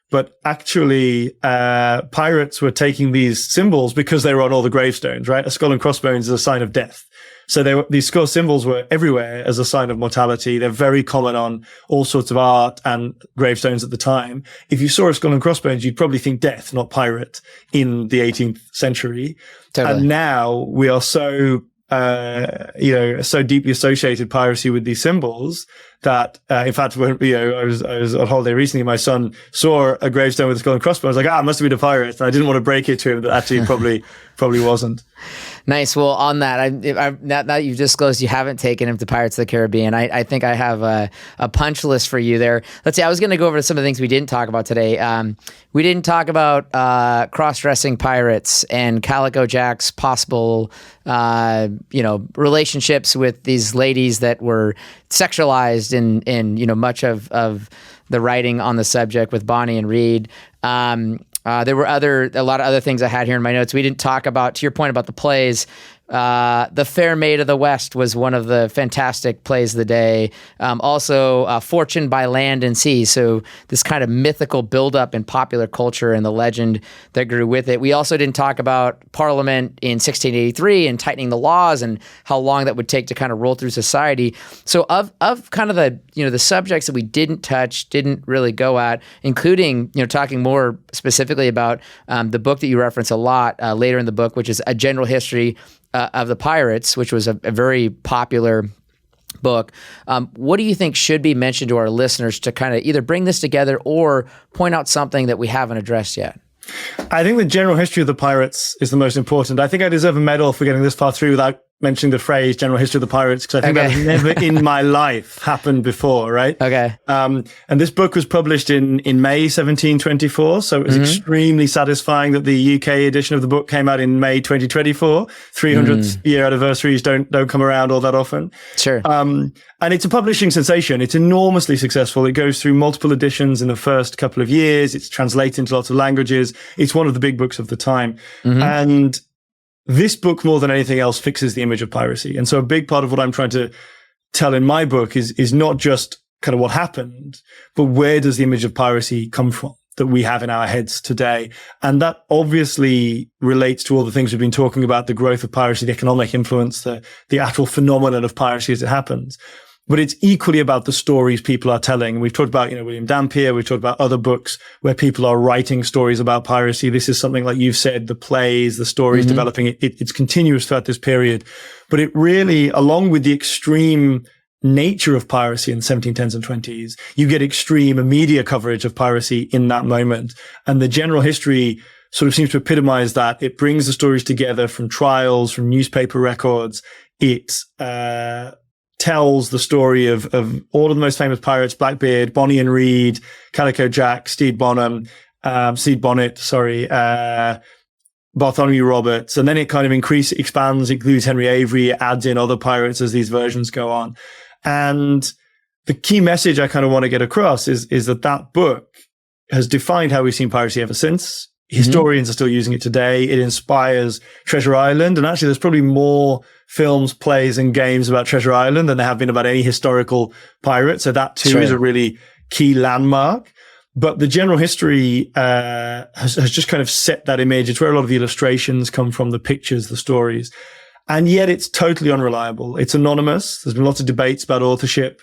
But actually, pirates were taking these symbols because they were on all the gravestones, right? A skull and crossbones is a sign of death. So these skull symbols were everywhere as a sign of mortality. They're very common on all sorts of art and gravestones at the time. If you saw a skull and crossbones, you'd probably think death, not pirate, in the 18th century. Totally. And now we are so deeply associated piracy with these symbols that, in fact, when, I was on holiday recently, my son saw a gravestone with a skull and crossbones. I was like, it must have been a pirate. And I didn't want to break it to him, but actually probably wasn't. Nice. Well, on that, now that you've disclosed you haven't taken him to Pirates of the Caribbean, I think I have a punch list for you there. Let's see. I was going to go over some of the things we didn't talk about today. We didn't talk about cross-dressing pirates and Calico Jack's possible, relationships with these ladies that were sexualized in much of the writing on the subject with Bonnie and Reed. There were a lot of other things I had here in my notes. We didn't talk about, to your point about the plays, The Fair Maid of the West was one of the fantastic plays of the day. Also, Fortune by Land and Sea. So this kind of mythical buildup in popular culture and the legend that grew with it. We also didn't talk about Parliament in 1683 and tightening the laws and how long that would take to kind of roll through society. So of kind of the subjects that we didn't touch, didn't really go at, including talking more specifically about the book that you reference a lot later in the book, which is A General History of the Pirates, which was a very popular book. What do you think should be mentioned to our listeners to kind of either bring this together or point out something that we haven't addressed yet? I think the general history of the pirates is the most important. I think I deserve a medal for getting this far through without mentioning the phrase general history of the pirates, because I think that has never in my life happened before, right? Okay. And this book was published in May 1724, so it was extremely satisfying that the UK edition of the book came out in May 2024. 300th year anniversaries don't come around all that often. Sure. And it's a publishing sensation. It's enormously successful. It goes through multiple editions in the first couple of years. It's translated into lots of languages. It's one of the big books of the time. And this book, more than anything else, fixes the image of piracy. And so a big part of what I'm trying to tell in my book is not just kind of what happened, but where does the image of piracy come from that we have in our heads today? And that obviously relates to all the things we've been talking about, the growth of piracy, the economic influence, the actual phenomenon of piracy as it happens. But it's equally about the stories people are telling. We've talked about, William Dampier. We've talked about other books where people are writing stories about piracy. This is something like you've said, the plays, the stories developing. It's continuous throughout this period. But it really, along with the extreme nature of piracy in the 1710s and 20s, you get extreme media coverage of piracy in that moment. And the general history sort of seems to epitomize that. It brings the stories together from trials, from newspaper records. It, tells the story of all of the most famous pirates: Blackbeard, Bonnie and Reed, Calico Jack, Stede Bonnet, Bartholomew Roberts. And then it kind of expands, includes Henry Avery, adds in other pirates as these versions go on. And the key message I kind of want to get across is that book has defined how we've seen piracy ever since. Historians are still using it today. It inspires Treasure Island. And actually, there's probably more films, plays, and games about Treasure Island than there have been about any historical pirate. So that too is a really key landmark. But the general history has just kind of set that image. It's where a lot of the illustrations come from, the pictures, the stories. And yet it's totally unreliable. It's anonymous. There's been lots of debates about authorship.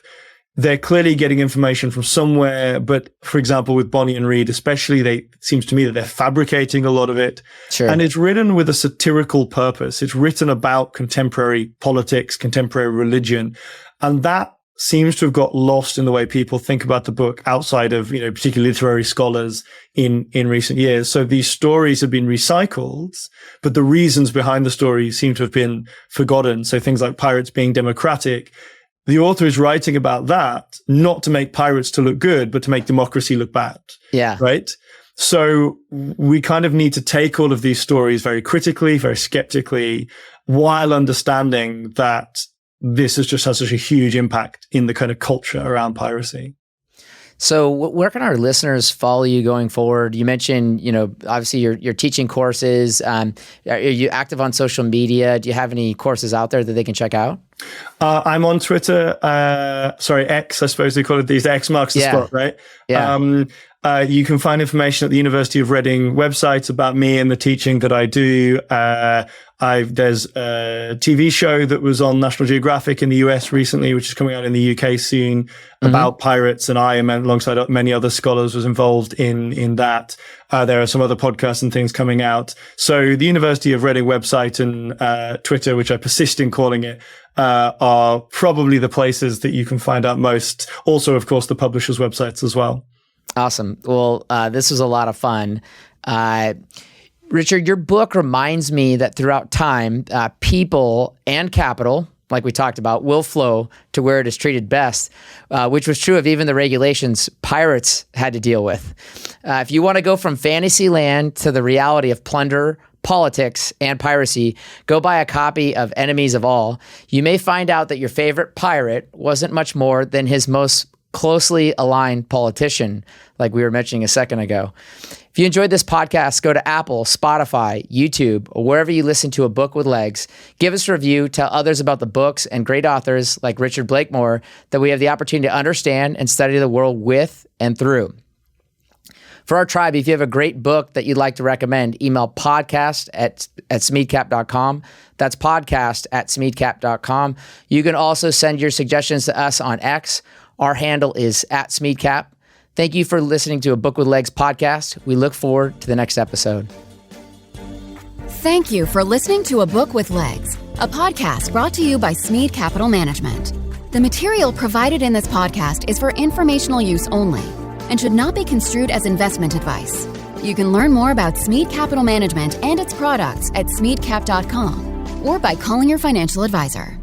They're clearly getting information from somewhere, but for example, with Bonnie and Reed, especially, it seems to me that they're fabricating a lot of it. Sure. And it's written with a satirical purpose. It's written about contemporary politics, contemporary religion. And that seems to have got lost in the way people think about the book outside of, particularly literary scholars in recent years. So these stories have been recycled, but the reasons behind the stories seem to have been forgotten. So things like pirates being democratic. The author is writing about that, not to make pirates to look good, but to make democracy look bad. Yeah. Right? So we kind of need to take all of these stories very critically, very skeptically, while understanding that this has such a huge impact in the kind of culture around piracy. So where can our listeners follow you going forward? You mentioned, obviously you're teaching courses. Are you active on social media? Do you have any courses out there that they can check out? I'm on Twitter. X, I suppose they call it these. X marks the spot, right? Yeah. You can find information at the University of Reading website about me and the teaching that I do. There's a TV show that was on National Geographic in the US recently, which is coming out in the UK soon, about pirates, and I, alongside many other scholars, was involved in that. There are some other podcasts and things coming out. So the University of Reading website and Twitter, which I persist in calling it, are probably the places that you can find out most. Also, of course, the publishers' websites as well. Awesome. Well, this was a lot of fun. Richard, your book reminds me that throughout time, people and capital, like we talked about, will flow to where it is treated best, which was true of even the regulations pirates had to deal with. If you want to go from fantasy land to the reality of plunder, politics, and piracy, go buy a copy of Enemies of All. You may find out that your favorite pirate wasn't much more than his most closely aligned politician, like we were mentioning a second ago. If you enjoyed this podcast, go to Apple, Spotify, YouTube, or wherever you listen to A Book with Legs. Give us a review, tell others about the books and great authors like Richard Blakemore that we have the opportunity to understand and study the world with and through. For our tribe, if you have a great book that you'd like to recommend, email podcast at smeadcap.com. That's podcast at smeadcap.com. You can also send your suggestions to us on X. Our handle is @SmeadCap. Thank you for listening to A Book with Legs podcast. We look forward to the next episode. Thank you for listening to A Book with Legs, a podcast brought to you by Smead Capital Management. The material provided in this podcast is for informational use only and should not be construed as investment advice. You can learn more about Smead Capital Management and its products at smeadcap.com or by calling your financial advisor.